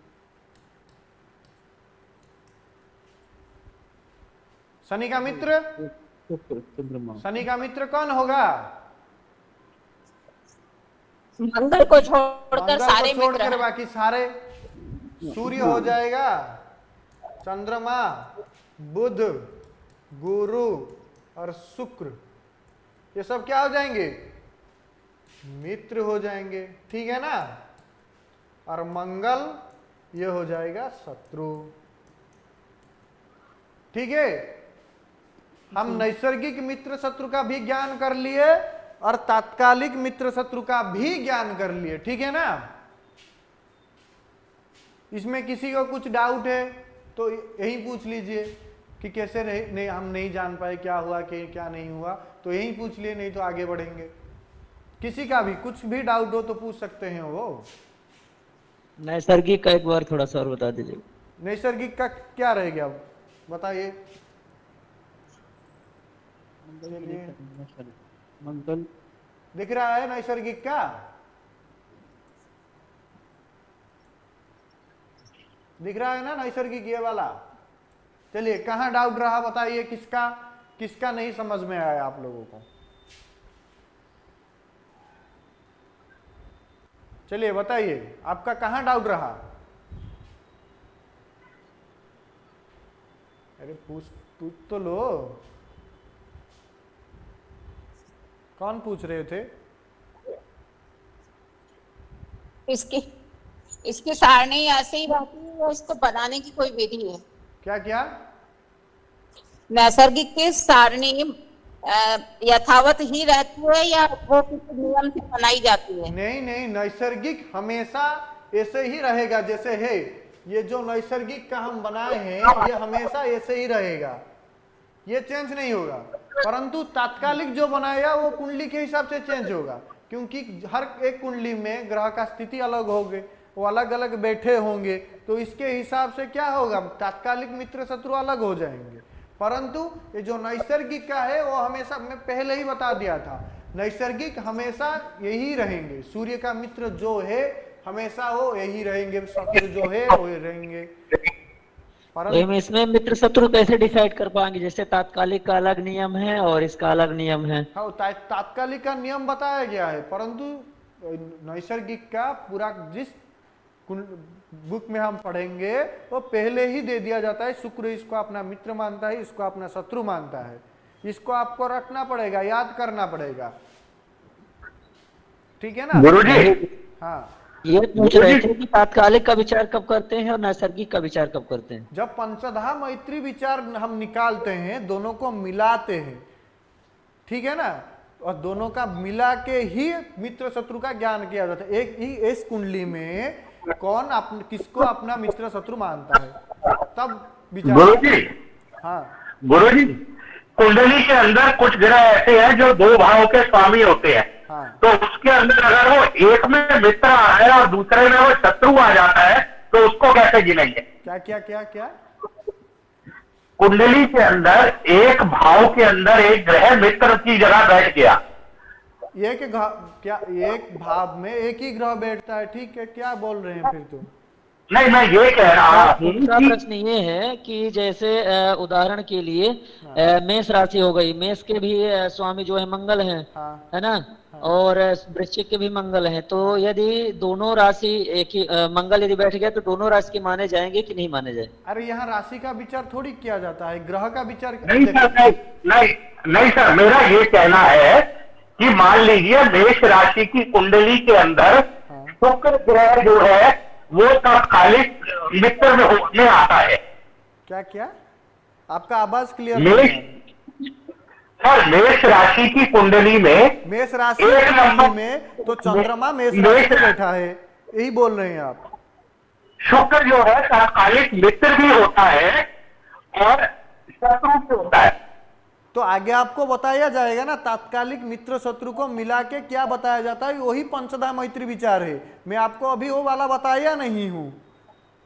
शनि का मित्र, शनि का मित्र कौन होगा? मंगल को छोड़कर मंगल सारे को मित्र छोड़कर हैं। बाकी सारे। सूर्य हो जाएगा, चंद्रमा, बुध, गुरु और शुक्र, ये सब क्या हो जाएंगे? मित्र हो जाएंगे। ठीक है ना? और मंगल ये हो जाएगा शत्रु। ठीक है? हम नैसर्गिक मित्र शत्रु का भी ज्ञान कर लिए और तात्कालिक मित्र शत्रु का भी ज्ञान कर लिए। ठीक है ना? इसमें किसी को कुछ डाउट है तो यही पूछ लीजिए कि कैसे नहीं, हम नहीं जान पाए क्या हुआ कि क्या नहीं हुआ, तो यही पूछ लिए, नहीं तो आगे बढ़ेंगे। किसी का भी कुछ भी डाउट हो तो पूछ सकते हैं। वो नैसर्गिक का एक बार थोड़ा सा और बता दीजिए। नैसर्गिक का क्या रह गया, बताइए। मंगल दिख रहा है नैसर्गिक का? दिख रहा है ना नैसर्गिक ये वाला? चलिए, कहां डाउट रहा बताइए। किसका किसका नहीं समझ में आया आप लोगों को? चलिए बताइए, आपका कहां डाउट रहा? अरे पूछ तो लो। कौन पूछ रहे थे? इसकी सारणी ऐसे ही रहती है या इसको बनाने की कोई विधि है? क्या क्या? नैसर्गिक की सारणी यथावत ही रहती है या वो किसी नियम से बनाई जाती है? नहीं नहीं, नैसर्गिक हमेशा ऐसे ही रहेगा जैसे है। ये जो नैसर्गिक का हम बनाए हैं ये हमेशा ऐसे ही रहेगा, ये चेंज नहीं होगा। परंतु तात्कालिक जो बनाया वो कुंडली के हिसाब से चेंज होगा, क्योंकि हर एक कुंडली में ग्रह का स्थिति अलग होगी, वो अलग अलग बैठे होंगे, तो इसके हिसाब से क्या होगा? तात्कालिक मित्र शत्रु अलग हो जाएंगे। परंतु ये जो नैसर्गिक का है वो हमेशा, मैं पहले ही बता दिया था, नैसर्गिक हमेशा यही रहेंगे। सूर्य का मित्र जो है हमेशा वो यही रहेंगे, शत्रु जो है वो रहेंगे। तो इसमें मित्र शत्रु कैसे डिसाइड कर पाएंगे? जैसे तात्कालिक का अलग नियम है और इसका अलग नियम है। हाँ, तात्कालिक का नियम बताया गया है, परंतु नैसर्गिक का पूरा जिस बुक में हम पढ़ेंगे वो पहले ही दे दिया जाता है। शुक्र इसको अपना मित्र मानता है, इसको अपना शत्रु मानता है। इसको आपको रखना पड़ेगा, याद करना पड़ेगा। ठीक है ना गुरुजी? हाँ, ये पूछ रहे थे कि तात्कालिक का विचार कब करते हैं और नैसर्गिक का विचार कब करते हैं? जब पंचधा मैत्री विचार हम निकालते हैं, दोनों को मिलाते हैं, ठीक है ना, और दोनों का मिला के ही मित्र शत्रु का ज्ञान किया जाता है। एक ही इस कुंडली में कौन किसको अपना मित्र शत्रु मानता है, तब विचार। गुरुजी? हाँ गुरुजी, कुंडली के अंदर कुछ ग्रह ऐसे हैं जो 2 भावों के स्वामी होते हैं। हाँ। तो उसके अंदर अगर वो एक में मित्र आ रहा है और दूसरे में वो शत्रु आ जाता है तो उसको कैसे गिनेंगे? क्या क्या क्या क्या? कुंडली के अंदर एक भाव के अंदर एक ग्रह मित्र की जगह बैठ गया। क्या एक भाव में एक ही ग्रह बैठता है? ठीक है, क्या बोल रहे हैं फिर तुम? नहीं, मैं ये कह रहा हूँ दूसरा प्रश्न ये है कि जैसे उदाहरण के लिए मेष राशि हो गई, मेष के भी स्वामी जो है मंगल है, हाँ। है ना, और वृश्चिक के भी मंगल है, तो यदि दोनों राशि एक ही मंगल यदि बैठ गया तो दोनों राशि के माने जाएंगे कि नहीं माने जाए? अरे यहाँ राशि का विचार थोड़ी किया जाता है, ग्रह का विचार। नहीं सर, नहीं सर, मेरा ये कहना है कि मान लीजिए मेष राशि की कुंडली के अंदर शुक्र ग्रह जो है वो तात्कालिक मित्र में आता है। क्या क्या? आपका आवाज क्लियर मेष सर, मेष राशि की कुंडली में, मेष राशि की कुंडली में तो चंद्रमा मेष राशि में बैठा है, यही बोल रहे हैं आप? शुक्र जो है तात्कालिक मित्र भी होता है और शत्रु भी होता है। तो आगे आपको बताया जाएगा ना, तात्कालिक मित्र शत्रु को मिला के क्या बताया जाता है, वही पंचधा मैत्री विचार है। मैं आपको अभी वो वाला बताया नहीं हूं,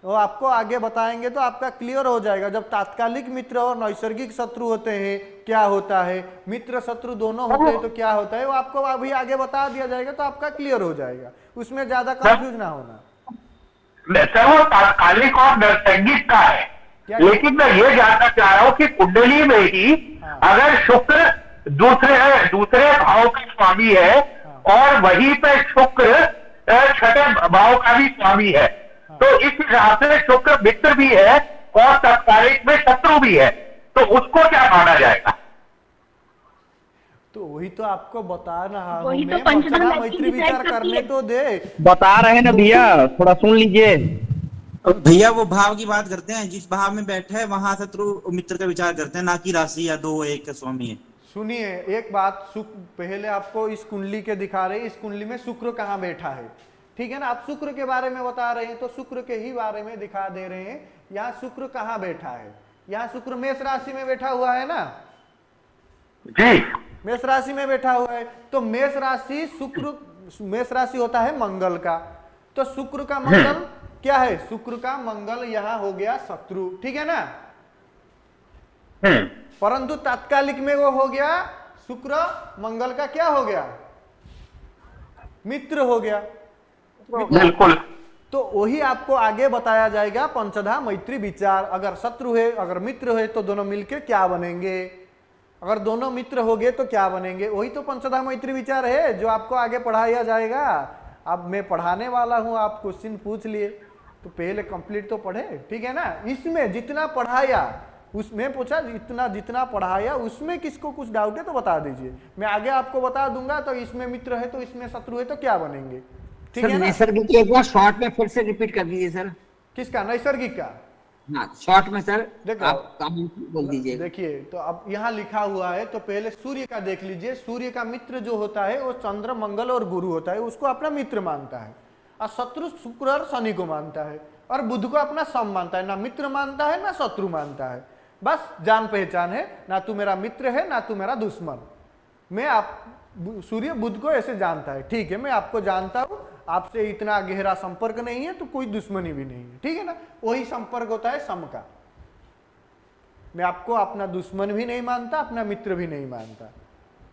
वो आपको आगे बताएंगे तो आपका क्लियर हो जाएगा। जब तात्कालिक मित्र और नैसर्गिक शत्रु होते हैं क्या होता है, मित्र शत्रु दोनों होते हैं तो क्या होता है, वो आपको अभी आगे बता दिया जाएगा तो आपका क्लियर हो जाएगा, उसमें ज्यादा कंफ्यूज ना होना। सर वो तात्कालिक और नैसर्गिक का है, लेकिन मैं ये जानना चाह रहा हूं कि कुंडली में ही अगर शुक्र दूसरे भाव का स्वामी है और वहीं पे शुक्र छठे भाव का भी स्वामी है, तो इस हिसाब से शुक्र मित्र भी है और तात्कालिक में शत्रु भी है, तो उसको क्या माना जाएगा? तो वही तो आपको बता रहा हूं वही तो मैं, पंचधा पंचधा मैत्री मैत्री विचार करती करने है। तो दे। बता रहे हैं ना भैया, थोड़ा सुन लीजिए। भैया वो भाव की बात करते हैं, जिस भाव में बैठे है वहां शत्रु मित्र का विचार करते हैं, ना कि राशि या दो एक स्वामी है। सुनिए एक बात, पहले आपको इस कुंडली के दिखा रहे हैं, इस कुंडली में शुक्र कहाँ बैठा है, ठीक है ना। आप शुक्र के बारे में बता रहे हैं तो शुक्र के ही बारे में दिखा दे रहे हैं। यहाँ शुक्र कहाँ बैठा है? यहाँ शुक्र मेष राशि में बैठा हुआ है ना जी, मेष राशि में बैठा हुआ है। तो मेष राशि शुक्र, मेष राशि होता है मंगल का, तो शुक्र का मंगल क्या है? शुक्र का मंगल यहाँ हो गया शत्रु, ठीक है ना। परंतु तात्कालिक में वो हो गया शुक्र मंगल का क्या हो गया? मित्र हो गया। बिल्कुल। तो वही आपको आगे बताया जाएगा पंचधा मैत्री विचार। अगर शत्रु है अगर मित्र है तो दोनों मिलके क्या बनेंगे, अगर दोनों मित्र हो गए तो क्या बनेंगे, वही तो पंचधा मैत्री विचार है जो आपको आगे पढ़ाया जाएगा। अब मैं पढ़ाने वाला हूं, आप क्वेश्चन पूछ लिए तो पहले कंप्लीट तो पढ़े, ठीक है ना। इसमें जितना पढ़ाया उसमें पूछा, इतना जितना पढ़ाया उसमें किसको कुछ डाउट है तो बता दीजिए, मैं आगे आपको बता दूंगा। तो इसमें मित्र है तो इसमें शत्रु है तो क्या बनेंगे, ठीक है ना। नैसर्गिक एक बार शॉर्ट में फिर से रिपीट कर दीजिए सर। किसका? नैसर्गिक का। हाँ शॉर्ट में सर, देखो आप बोल दीजिए। देखिए तो अब यहाँ लिखा हुआ है तो पहले सूर्य का देख लीजिए। सूर्य का मित्र जो होता है वो चंद्र मंगल और गुरु होता है, उसको अपना मित्र मानता है। और शत्रु शुक्र और शनि को मानता है, और बुध को अपना सम मानता है। ना मित्र मानता है ना शत्रु मानता है, बस जान पहचान है। ना तू मेरा मित्र है ना तू मेरा दुश्मन। मैं आप सूर्य बुध को ऐसे जानता है, ठीक है, मैं आपको जानता हूं, आपसे इतना गहरा संपर्क नहीं है तो कोई दुश्मनी भी नहीं है, ठीक है ना। वही संपर्क होता है सम का। मैं आपको अपना दुश्मन भी नहीं मानता, अपना मित्र भी नहीं मानता,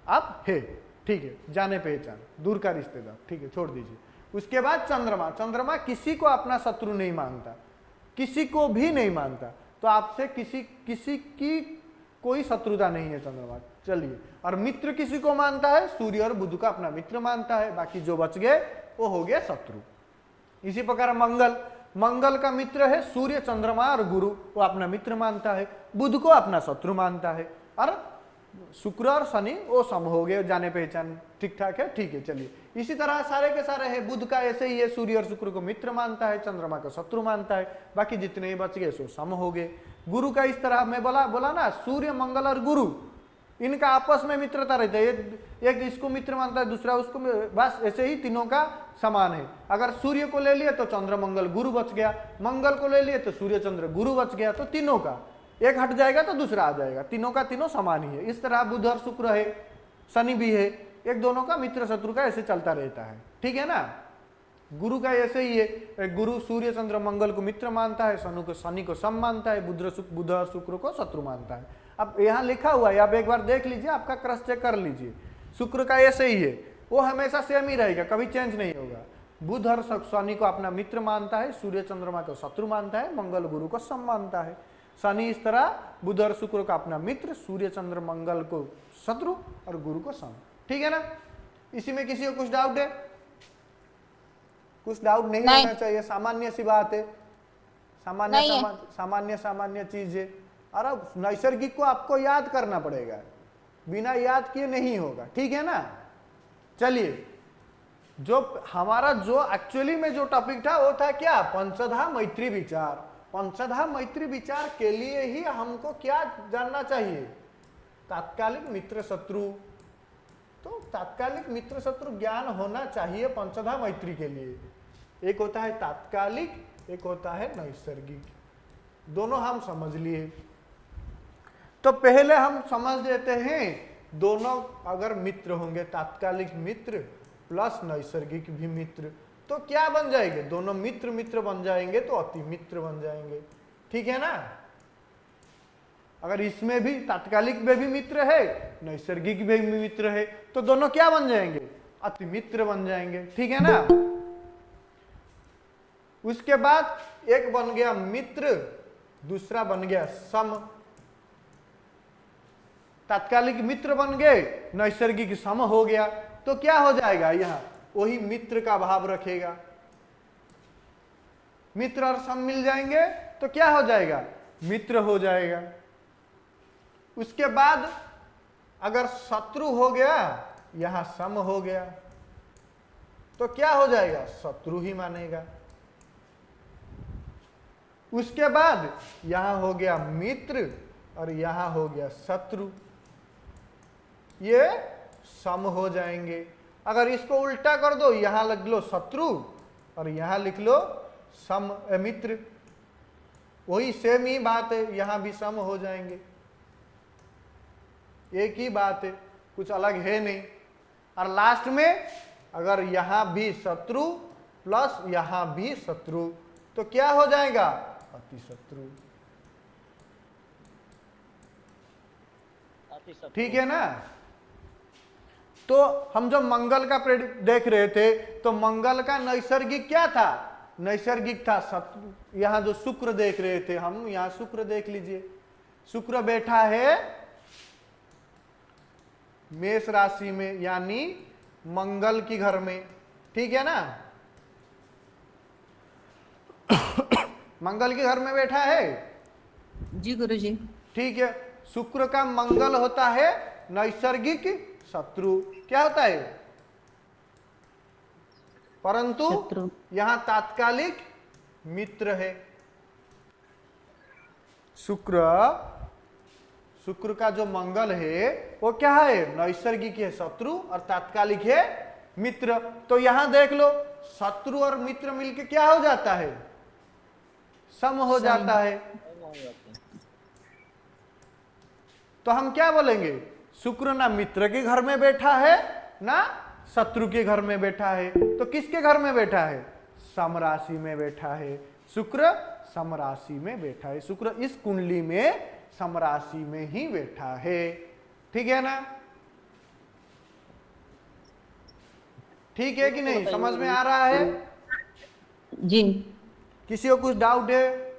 आप है, ठीक है, जाने पहचान, दूर का रिश्तेदार, ठीक है, छोड़ दीजिए। उसके बाद चंद्रमा। चंद्रमा किसी को अपना शत्रु नहीं मानता, किसी को भी नहीं मानता, तो आपसे किसी की कोई शत्रुता नहीं है चंद्रमा। चलिए, और मित्र किसी को मानता है? सूर्य और बुध का अपना मित्र मानता है, बाकी जो बच गए वो हो गया शत्रु। इसी प्रकार मंगल, मंगल का मित्र है सूर्य चंद्रमा और गुरु, वो अपना मित्र मानता है। बुध को अपना शत्रु मानता है, और शुक्र और शनि वो सम हो गए, जाने पहचान, ठीक ठाक है, ठीक है। चलिए, इसी तरह सारे के सारे है। बुध का ऐसे ही है, सूर्य और शुक्र को मित्र मानता है, चंद्रमा को शत्रु मानता है, बाकी जितने ही बच गए सो सम हो गए। गुरु का इस तरह मैं बोला ना, सूर्य मंगल और गुरु इनका आपस में मित्रता रहता है, एक इसको मित्र मानता है, दूसरा उसको, बस ऐसे ही तीनों का समान है। अगर सूर्य को ले लिए तो चंद्र मंगल गुरु बच गया, मंगल को ले लिए तो सूर्य चंद्र गुरु बच गया, तो तीनों का एक हट जाएगा तो दूसरा आ जाएगा, तीनों का तीनों समान ही है। इस तरह बुध और शुक्र है, शनि भी है, एक दोनों का मित्र शत्रु का ऐसे चलता रहता है, ठीक है ना। गुरु का ऐसे ही है, गुरु सूर्य चंद्र मंगल को मित्र मानता है, शनि को सम मानता है, बुध और शुक्र को शत्रु मानता है। अब यहाँ लिखा हुआ है, आप एक बार देख लीजिए, आपका क्रॉस चेक कर लीजिए। शुक्र का ऐसे ही है, वो हमेशा सेम ही रहेगा, कभी चेंज नहीं होगा। बुध और शनि को अपना मित्र मानता है, सूर्य चंद्रमा को शत्रु मानता है, मंगल गुरु को सम मानता है। शनि इस तरह बुध और शुक्र का अपना मित्र, सूर्य चंद्र मंगल को शत्रु और गुरु को सम, ठीक है ना। इसी में किसी को कुछ डाउट है? कुछ डाउट नहीं होना चाहिए, सामान्य सी बात है, सामान्य चीज है। और नैसर्गिक को आपको याद करना पड़ेगा, बिना याद किए नहीं होगा, ठीक है ना। चलिए, जो हमारा जो एक्चुअली में जो टॉपिक था वो था क्या? पंचधा मैत्री विचार। पंचधा मैत्री विचार के लिए ही हमको क्या जानना चाहिए? तात्कालिक मित्र शत्रु। तो तात्कालिक मित्र शत्रु ज्ञान होना चाहिए पंचधा मैत्री के लिए। एक होता है तात्कालिक, एक होता है नैसर्गिक, दोनों हम समझ लिए। तो पहले हम समझ लेते हैं, दोनों अगर मित्र होंगे, तात्कालिक मित्र प्लस नैसर्गिक भी मित्र, तो क्या बन जाएंगे? दोनों मित्र मित्र बन जाएंगे तो अति मित्र बन जाएंगे, ठीक है ना। अगर इसमें भी तात्कालिक में भी मित्र है, नैसर्गिक में भी मित्र है, तो दोनों क्या बन जाएंगे? अति मित्र बन जाएंगे, ठीक है ना। उसके बाद एक बन गया मित्र, दूसरा बन गया सम। तात्कालिक मित्र बन गए, नैसर्गिक सम हो गया, तो क्या हो जाएगा? यहां वही मित्र का भाव रखेगा। मित्र और सम मिल जाएंगे तो क्या हो जाएगा? मित्र हो जाएगा। उसके बाद अगर शत्रु हो गया, यहां सम हो गया, तो क्या हो जाएगा? शत्रु ही मानेगा। उसके बाद यहां हो गया मित्र और यहां हो गया शत्रु, ये सम हो जाएंगे। अगर इसको उल्टा कर दो, यहां लिख लो शत्रु और यहां लिख लो सम मित्र, वही सेम ही बात है, यहां भी सम हो जाएंगे, एक ही बात है, कुछ अलग है नहीं। और लास्ट में अगर यहां भी शत्रु प्लस यहां भी शत्रु, तो क्या हो जाएगा? अति शत्रु, ठीक है ना। तो हम जो मंगल का देख रहे थे, तो मंगल का नैसर्गिक क्या था? नैसर्गिक था शत्रु। यहां जो शुक्र देख रहे थे हम, यहां शुक्र देख लीजिए, शुक्र बैठा है मेष राशि में, यानी मंगल की घर में, ठीक है ना। मंगल के घर में बैठा है जी गुरुजी। ठीक है। शुक्र का मंगल होता है नैसर्गिक शत्रु, क्या होता है? परंतु यहां तात्कालिक मित्र है। शुक्र का जो मंगल है वो क्या है? नैसर्गिक है शत्रु और तात्कालिक है मित्र। तो यहां देख लो, शत्रु और मित्र मिलके क्या हो जाता है? सम हो जाता है। तो हम क्या बोलेंगे? शुक्र ना मित्र के घर में बैठा है ना शत्रु के घर में बैठा है, तो किसके घर में बैठा है? सम राशि में बैठा है। शुक्र सम राशि में बैठा है, शुक्र इस कुंडली में सम राशि में ही बैठा है, ठीक है ना। ठीक है कि नहीं? समझ में आ रहा है जी। किसी को कुछ डाउट है?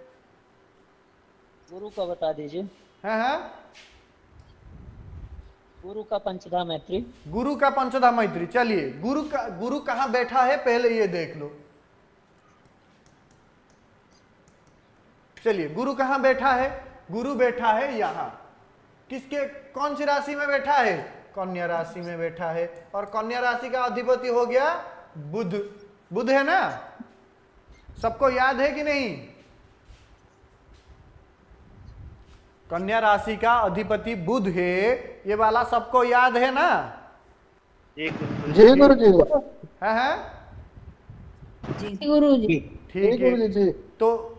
गुरु का बता दीजिए। है गुरु का पंचधा मैत्री। गुरु का पंचधा मैत्री। चलिए, गुरु कहां बैठा है पहले ये देख लो। चलिए, गुरु कहां बैठा है? गुरु बैठा है यहां। किसके, कौन सी राशि में बैठा है? कन्या राशि में बैठा है। और कन्या राशि का अधिपति हो गया बुध। बुध है ना, सबको याद है कि नहीं? कन्या राशि का अधिपति बुध है, ये वाला सबको याद है ना? जी गुरु जी। है जी गुरु जी। ठीक है। तो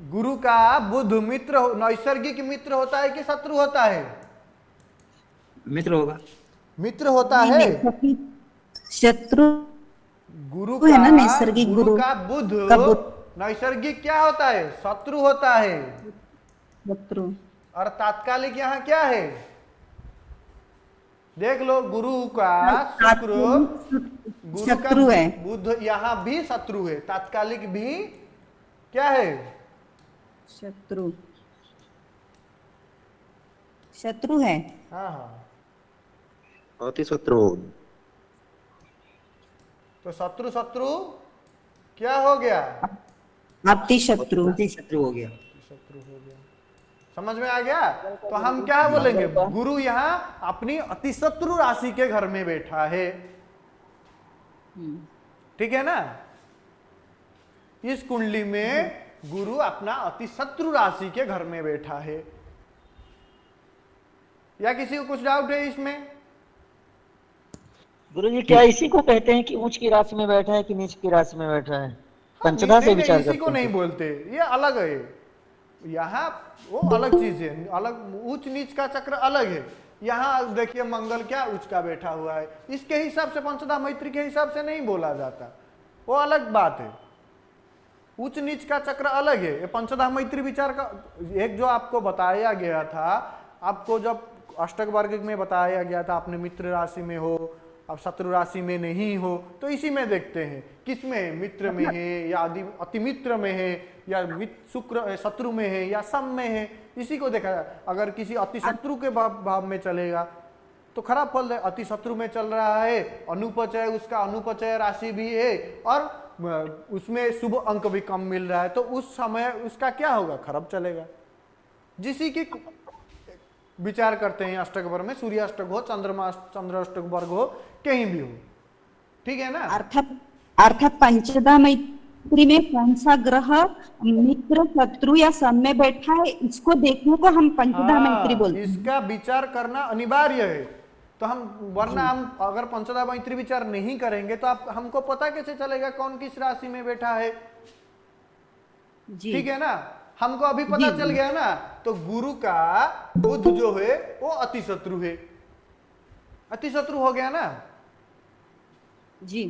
गुरु का बुध मित्र, नैसर्गिक मित्र होता है कि शत्रु होता है? मित्र होगा। मित्र होता है शत्रु गुरु है ना, का, नैसर्गिक गुरु गुरु का बुध का बुध। नैसर्गिक क्या होता है? शत्रु होता है। शत्रु और तात्कालिक यहाँ क्या है? देख लो, गुरु का शुक्र, गुरु का शत्रु है। बुध यहाँ भी शत्रु है, तात्कालिक भी क्या है? शत्रु शत्रु है। हाँ हाँ, अति शत्रु। तो शत्रु शत्रु क्या हो गया? अति शत्रु शत्रु हो गया। शत्रु हो गया। समझ में आ गया? तो हम क्या बोलेंगे? गुरु यहाँ अपनी अति शत्रु राशि के घर में बैठा है। ठीक है ना? इस कुंडली में गुरु अपना अति शत्रु राशि के घर में बैठा है। या किसी को कुछ डाउट है इसमें? गुरुजी क्या इसी को कहते हैं कि उच्च की राशि में बैठा है कि नीच की राशि में बैठा है? पंचदा से विचार इसी को करते नहीं हैं। बोलते, ये अलग है। यहाँ वो अलग चीज है, अलग उच्च नीच का चक्र अलग है। यहाँ देखिए मंगल क्या उच्च का बैठा हुआ है, इसके हिसाब से पंचदा मैत्री के हिसाब से नहीं बोला जाता, वो अलग बात है। उच्च नीच का चक्र अलग है, ये पंचदा मैत्री विचार का एक जो आपको बताया गया था, आपको जब अष्टक वर्ग में बताया गया था, आपने मित्र राशि में हो, अब शत्रु राशि में नहीं हो, तो इसी में देखते हैं किसमें मित्र में है या अति मित्र में है या शुक्र शत्रु में है या सम में है, इसी को देखा जाए। अगर किसी अति शत्रु के भाव में चलेगा तो खराब फल है। अति शत्रु में चल रहा है, अनुपचय, उसका अनुपचय राशि भी है और उसमें शुभ अंक भी कम मिल रहा है, तो उस समय उसका क्या होगा? खराब चलेगा। जिसी की विचार करते हैं अष्टक वर्ग में, सूर्य अष्टक हो, चंद्र अष्टक वर्ग हो, कहीं भी हो, ठीक है ना? अर्थात पंचदा मैत्री में कौन सा ग्रह मित्र शत्रु या सम में बैठा है, इसको देखने को हम पंचदा मैत्री बोलते हैं। इसका विचार करना अनिवार्य है। तो हम वरना हम अगर पंचदा मैत्री विचार नहीं करेंगे तो आप हमको पता कैसे चलेगा कौन किस राशि में बैठा है? ठीक है ना? हमको अभी पता चल गया ना। तो गुरु का बुध जो है वो अति शत्रु है, अति शत्रु हो गया ना जी।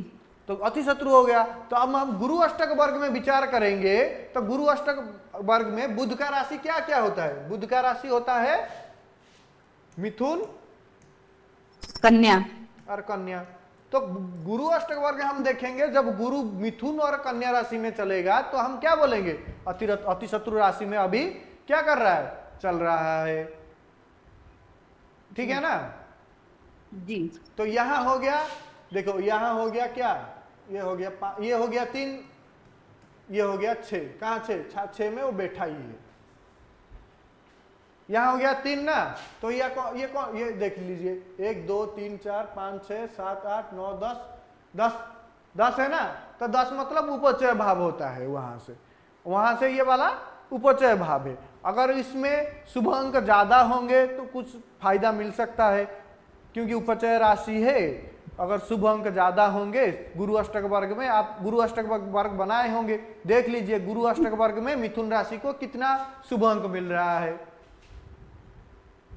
तो अति शत्रु हो गया। तो अब हम गुरु अष्टक वर्ग में विचार करेंगे तो गुरु अष्टक वर्ग में बुध का राशि क्या क्या होता है? बुध का राशि होता है मिथुन, कन्या और कन्या। तो गुरु अष्टक वर्ग हम देखेंगे, जब गुरु मिथुन और कन्या राशि में चलेगा तो हम क्या बोलेंगे? अति शत्रु राशि में अभी क्या कर रहा है? चल रहा है, ठीक है ना? जी। तो यहां हो गया, देखो यहां हो गया क्या? ये हो गया ये हो गया 3, ये हो गया 6। कहां 6 में वो बैठा ही है। यहां हो गया 3 ना। तो ये देख लीजिए, 1 2 3 4 5 6 7 8 9 10 है ना। तो 10 मतलब उपचय भाव होता है। वहां से ये वाला उपचय भाव है। अगर इसमें शुभ अंक ज्यादा होंगे तो कुछ फायदा मिल सकता है, क्योंकि उपचय राशि है। अगर शुभ अंक ज्यादा होंगे गुरु अष्टक वर्ग में, आप गुरु अष्टक वर्ग बनाए होंगे, देख लीजिए गुरु अष्टक वर्ग में मिथुन राशि को कितना शुभ अंक मिल रहा है?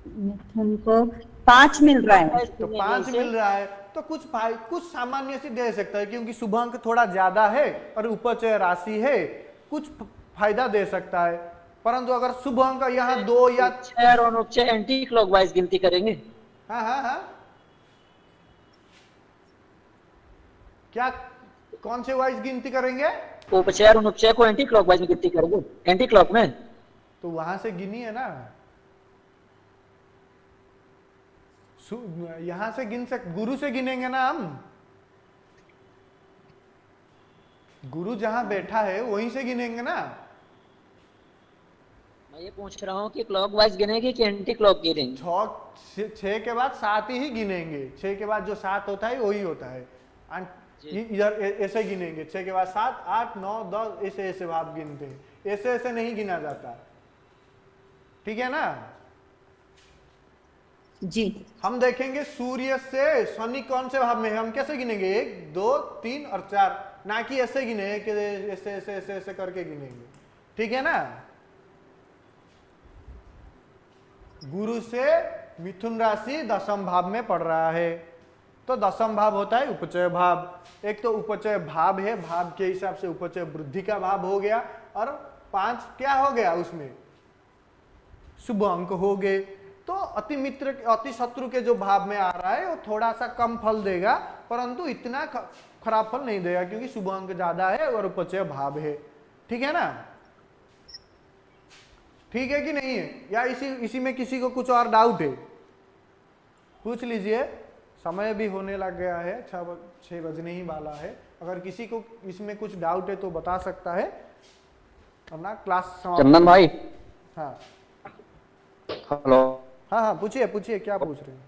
मिथुन को 5 मिल रहा है। तो 5 मिल रहा है, तो कुछ सामान्य से दे सकता है, क्योंकि शुभ अंक थोड़ा ज्यादा है और उपचय राशि है, कुछ फायदा दे सकता है। परंतु अगर शुभ अंक यहाँ 2 या 6 और अनुपचय एंटी क्लॉकवाइज गिनती करेंगे। हाँ क्या कौन से वाइज गिनती करेंगे? उपचय और अनुपचय को एंटी क्लॉकवाइज में गिनती करेंगे, एंटी क्लॉक में। तो वहां से गिनी है ना, यहां से गुरु से गिनेंगे ना हम। गुरु जहां बैठा है वहीं से गिनेंगे ना। मैं ये पूछ रहा हूँ कि क्लॉकवाइज गिनेंगे कि एंटी क्लॉक गिनेंगे? 6 के बाद 7 ही गिनेंगे। 6 के बाद जो 7 होता है वही होता है। इधर ऐसे गिनेंगे, 6 के बाद 7 8 9 10 ऐसे भाव गिनते हैं, ऐसे नहीं गिना जाता, ठीक है ना? जी। हम देखेंगे सूर्य से शनि कौन से भाव में है, हम कैसे गिनेंगे? 1 2 3 और 4, ना कि ऐसे गिने कि ऐसे करके गिनेंगे, ठीक है ना? गुरु से मिथुन राशि दशम भाव में पड़ रहा है, तो दशम भाव होता है उपचय भाव। एक तो उपचय भाव है, भाव के हिसाब से उपचय वृद्धि का भाव हो गया, और 5 क्या हो गया उसमें शुभ अंक हो गए। तो अति मित्र अति शत्रु के जो भाव में आ रहा है वो थोड़ा सा कम फल देगा, परंतु इतना खराब फल नहीं देगा क्योंकि शुभ अंक ज्यादा है और उपचय भाव है। ठीक है ना? ठीक है कि नहीं है? या इसी में किसी को कुछ और डाउट है? पूछ लीजिए, समय भी होने लग गया है, 6 बजने ही वाला है। अगर किसी को इसमें कुछ डाउट है तो बता सकता है, वरना क्लास समाप्त। चंदन भाई। हाँ हेलो। हाँ हाँ, पूछिए पूछिए, क्या पूछ रहे हैं?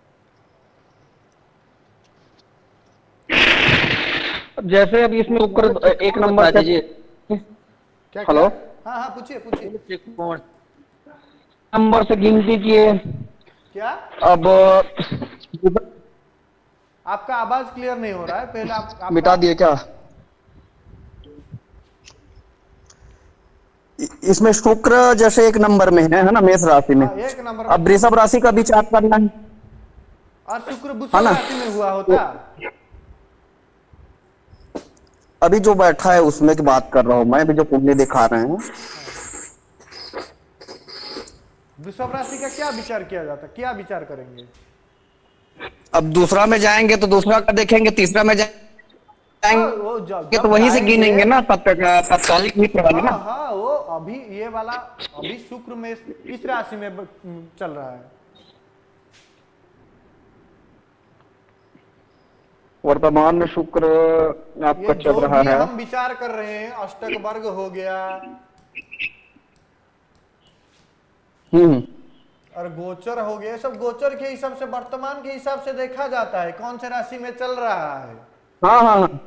जैसे अभी इसमें शुक्र 1 नंबर से क्या हेलो? हाँ हाँ, पूछिए पूछिए। नंबर से गिनती किए, क्या अब आपका आवाज क्लियर नहीं हो रहा है, पहले आप मिटा दिए क्या? इसमें शुक्र जैसे 1 नंबर में है ना, मेष राशि में। 1 नंबर। अब वृषभ राशि का विचार करना है, और शुक्र वृषभ राशि में हुआ होता। अभी जो बैठा है उसमें की बात कर रहा हूँ मैं, अभी जो कुंडली दिखा रहे हैं। वृषभ राशि का क्या विचार किया जाता, क्या विचार करेंगे? अब दूसरा में जाएंगे तो दूसरा का देखेंगे, तीसरा में जाएंगे तो वहीं से गिनेंगे ना, तत्कालिक मित्र वाले ना। हाँ, वो अभी ये वाला अभी शुक्र में इस राशि में चल रहा है। वर्तमान में शुक्र आपका चल रहा है। हम विचार कर रहे हैं, अष्टक वर्ग हो गया और गोचर हो गया, सब गोचर के हिसाब से, वर्तमान के हिसाब से देखा जाता है कौन से राशि में चल रहा है। हाँ हाँ हाँ,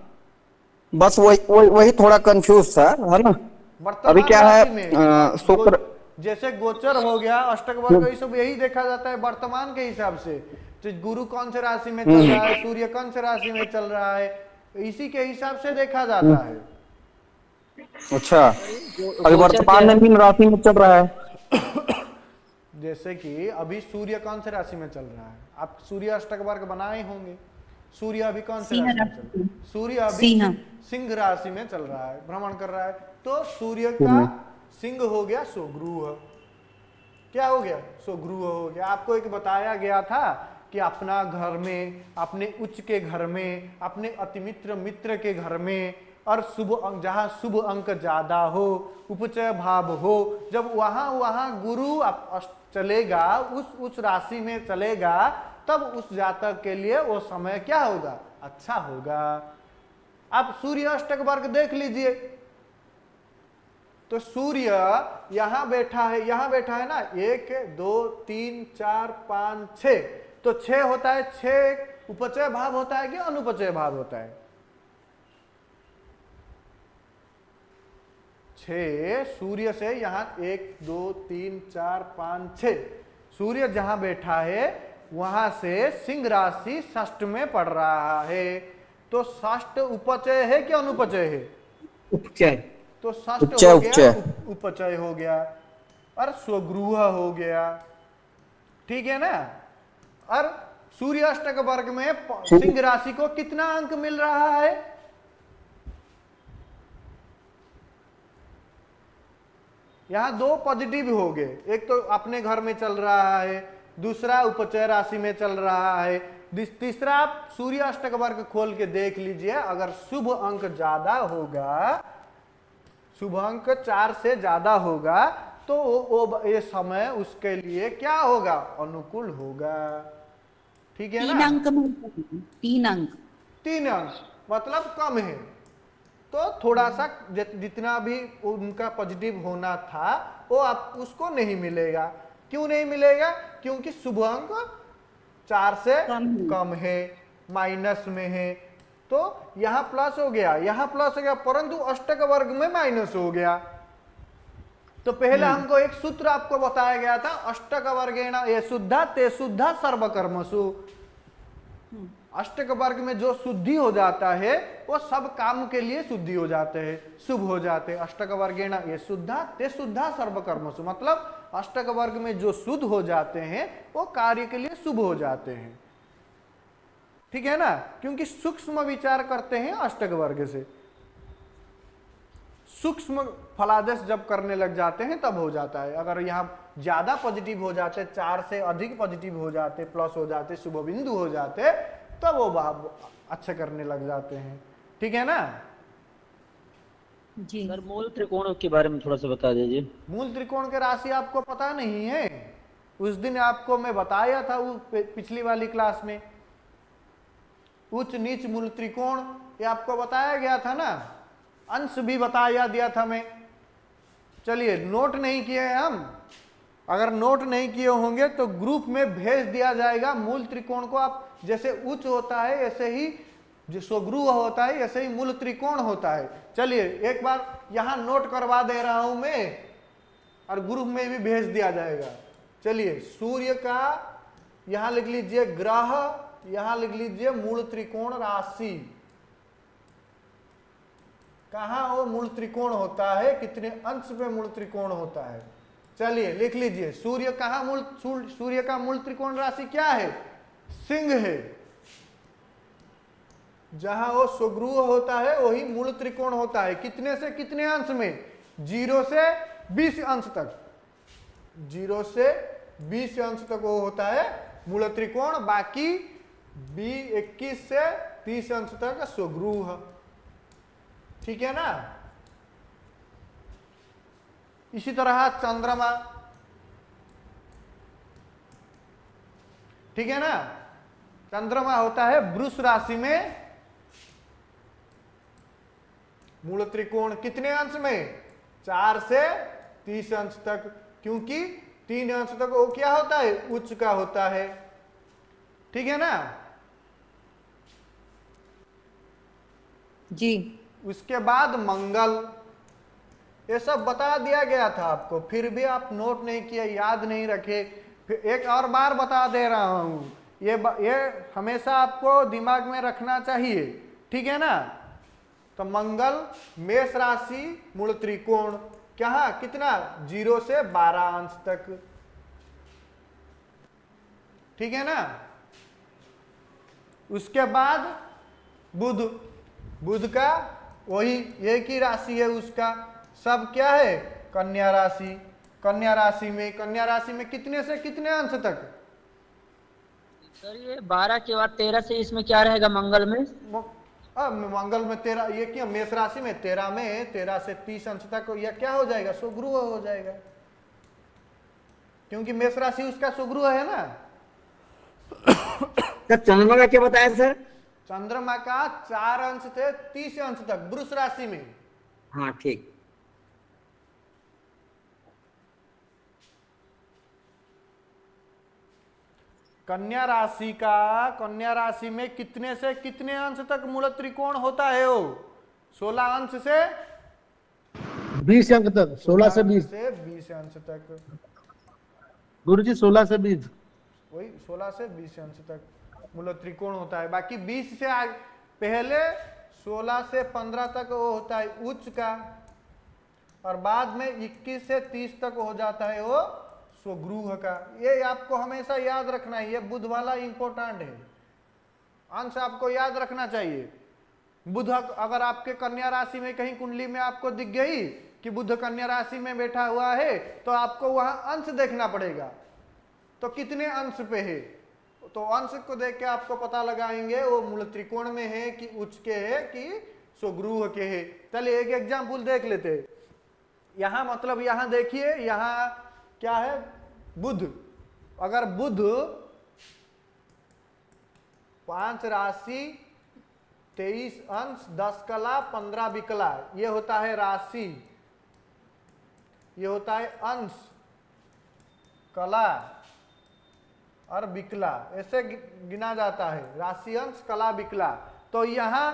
बस वही थोड़ा कंफ्यूज था, है ना? अभी क्या है, शुक्र जैसे गोचर हो गया, अष्टक वर्ग, ये सब यही देखा जाता है वर्तमान के हिसाब से। तो गुरु कौन से राशि में चल रहा है, सूर्य कौन से राशि में चल रहा है, इसी के हिसाब से देखा जाता है। अच्छा, अभी वर्तमान में मीन राशि में चल रहा है। जैसे कि अभी सूर्य कौन से राशि में चल रहा है, आप सूर्य अष्टक वर्ग बनाए होंगे। सूर्य अभी कौन से राशि में चल रहा है? सूर्य अभी सिंह राशि में चल रहा है, भ्रमण कर रहा है। तो सूर्य का सिंह हो गया स्वगृह। क्या हो गया? स्वगृह हो गया। आपको एक बताया गया था कि अपना घर में, अपने उच्च के घर में, अपने अतिमित्र मित्र के घर में, और शुभ अंक, जहां शुभ अंक ज्यादा हो, उपचय भाव हो, जब वहां गुरु चलेगा, उस राशि में चलेगा, तब उस जातक के लिए वो समय क्या होगा? अच्छा होगा। आप सूर्य अष्टक वर्ग देख लीजिए, तो सूर्य यहां बैठा है ना, 1 2 3 4 5 6, तो 6 होता है। 6 उपचय भाव होता है कि अनुपचय भाव होता है? 6 सूर्य से यहाँ 1 2 3 4 5 6, सूर्य जहां बैठा है वहां से सिंह राशि षष्ठ में पड़ रहा है। तो षष्ठ उपचय है कि अनुपचय है? उपचय। तो षष्ठ हो गया, उपचय हो गया, और स्वगृह हो गया। ठीक है ना? और सूर्य अष्टक वर्ग में सिंह राशि को कितना अंक मिल रहा है? यहां 2 पॉजिटिव हो गए, एक तो अपने घर में चल रहा है, दूसरा उपचय राशि में चल रहा है, तीसरा आप सूर्य अष्टक वर्ग खोल के देख लीजिए। अगर शुभ अंक ज्यादा होगा, शुभ अंक 4 से ज्यादा होगा, तो वो ये समय उसके लिए क्या होगा? अनुकूल होगा। ठीक है ना? 3 अंक 3 अंक मतलब कम है, तो थोड़ा सा जितना भी उनका पॉजिटिव होना था वो आप उसको नहीं मिलेगा। क्यों नहीं मिलेगा? क्योंकि शुभ अंक 4 से कम है, माइनस में है। तो यहां प्लस हो गया, यहां प्लस हो गया, परंतु अष्टक वर्ग में माइनस हो गया। तो पहले हमको एक सूत्र आपको बताया गया था, अष्टक वर्गेण ये शुद्धा ते शुद्धा सर्वकर्मसु। अष्टक वर्ग में जो शुद्धि हो जाता है वो सब काम के लिए शुद्धि हो जाते हैं, शुभ हो जाते हैं। अष्टक वर्गेण ये शुद्धा ते शुद्धा सर्वकर्मसु, मतलब अष्टक वर्ग में जो शुद्ध हो जाते हैं वो कार्य के लिए शुभ हो जाते हैं। ठीक है ना, क्योंकि सूक्ष्म विचार करते हैं अष्टक वर्ग से। सूक्ष्म फलादेश जब करने लग जाते हैं तब हो जाता है। अगर यहाँ ज्यादा पॉजिटिव हो जाते, 4 से अधिक पॉजिटिव हो जाते, प्लस हो जाते, शुभ बिंदु हो जाते, तब वो भाव अच्छे करने लग जाते हैं। ठीक है ना। जी सर मूल त्रिकोणों के बारे में थोड़ा सा बता दीजिए। मूल त्रिकोण के राशि आपको पता नहीं है? उस दिन आपको मैं बताया था पिछली वाली क्लास में, उच्च नीच मूल त्रिकोण ये आपको बताया गया था ना, अंश भी बताया दिया था मैं। चलिए, नोट नहीं किए हैं हम, अगर नोट नहीं किए होंगे तो ग्रुप में भेज दिया जाएगा। मूल त्रिकोण को आप जैसे उच्च होता है ऐसे ही, जो स्वगृह होता है ऐसे ही मूल त्रिकोण होता है। चलिए एक बार यहां नोट करवा दे रहा हूं मैं, और ग्रुप में भी भेज दिया जाएगा। चलिए, सूर्य का यहां लिख लीजिए ग्रह, यहां लिख लीजिए मूल त्रिकोण राशि। कहां वो मूल त्रिकोण होता है, कितने अंश पे मूल त्रिकोण होता है। चलिए लिख लीजिए, सूर्य कहां सूर्य का मूल त्रिकोण राशि क्या है? सिंह है। जहां वो स्वगृह होता है वही मूल त्रिकोण होता है। कितने से कितने अंश में? 0 से 20 अंश तक। 0 से 20 अंश तक वो होता है मूल त्रिकोण, बाकी 21 से 30 अंश तक स्वगृह। ठीक है ना। इसी तरह चंद्रमा, ठीक है ना, चंद्रमा होता है वृष राशि में मूल त्रिकोण। कितने अंश में? 4 से 30 अंश तक, क्योंकि 3 अंश तक वो क्या होता है? उच्च का होता है। ठीक है ना। जी उसके बाद मंगल, ये सब बता दिया गया था आपको, फिर भी आप नोट नहीं किए, याद नहीं रखे। फिर एक और बार बता दे रहा हूं, ये हमेशा आपको दिमाग में रखना चाहिए। ठीक है ना। तो मंगल मेष राशि मूल त्रिकोण, क्या कितना? 0 से 12 अंश तक। ठीक है ना। उसके बाद बुध, बुध का वही एक ही राशि है उसका, सब क्या है? कन्या राशि। कन्या राशि में कितने से कितने अंश तक? सर ये 12 के बाद 13 से इसमें क्या रहेगा मंगल में? मंगल में 13, ये क्या मेष राशि में 13 से 30 अंश तक यह क्या हो जाएगा? स्वगृह हो जाएगा, क्योंकि मेष राशि उसका स्वगृह है ना। सर चंद्रमा का क्या बताया सर? चंद्रमा का 4 अंश से 30 अंश तक वृष राशि में। हाँ ठीक। कन्या राशि में कितने से कितने अंश तक मूल त्रिकोण होता है? वो 16 अंश से 20 अंक तक, 16 से 20 से 20 अंश तक। गुरु जी 16 से 20, वही 16 से 20 अंश तक मूल त्रिकोण होता है। बाकी 20 से आगे, पहले 16 से 15 तक वो होता है उच्च का, और बाद में 21 से 30 तक हो जाता है वो स्वगृह का। ये आपको हमेशा याद रखना है, ये बुध वाला इंपॉर्टेंट है, अंश आपको याद रखना चाहिए। बुध अगर आपके कन्या राशि में कहीं कुंडली में आपको दिख गई कि बुध कन्या राशि में बैठा हुआ है, तो आपको वहां अंश देखना पड़ेगा, तो कितने अंश पे है, तो अंश को देख के आपको पता लगाएंगे वो मूल त्रिकोण में है कि उच्च के है कि स्वगृह के है। चलिए एक एग्जाम्पल देख लेते हैं। यहां मतलब यहां देखिए, यहां क्या है? बुध। अगर बुध 5 राशि 23 अंश 10 कला 15 विकला, ये होता है राशि, ये होता है अंश, कला और विकला, ऐसे गिना जाता है राशि, अंश, कला, विकला। तो यहां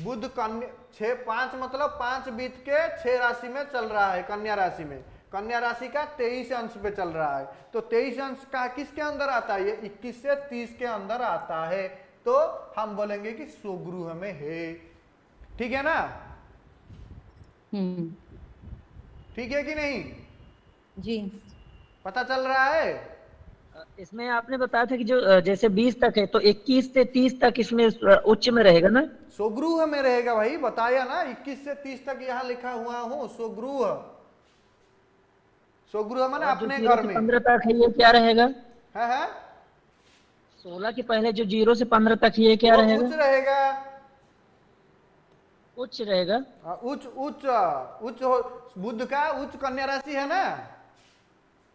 बुध कन्या 5 मतलब 5 बीत के 6 राशि में चल रहा है। कन्या राशि में, कन्या राशि का 23 अंश पे चल रहा है, तो 23 अंश का किसके अंदर आता है? ये 21 से 30 के अंदर आता है, तो हम बोलेंगे कि स्वगृह में है। ठीक है ना। ठीक है कि नहीं? जी। पता चल रहा है? इसमें आपने बताया था कि जो जैसे 20 तक है तो 21 से 30 तक इसमें उच्च में रहेगा ना? स्वगृह में रहेगा भाई, बताया ना 21 से 30 तक यहाँ लिखा हुआ हूँ स्वगृह। स्वगृह माने और जो अपने 0 घर से में 15 तक है ये क्या रहेगा? है 16 के पहले जो 0 से 15 तक ये क्या वो रहेगा? उच्च रहेगा। उच्च रहेगा। उच्च उच्च उच्च बुध का उच्च कन्या राशि है ना।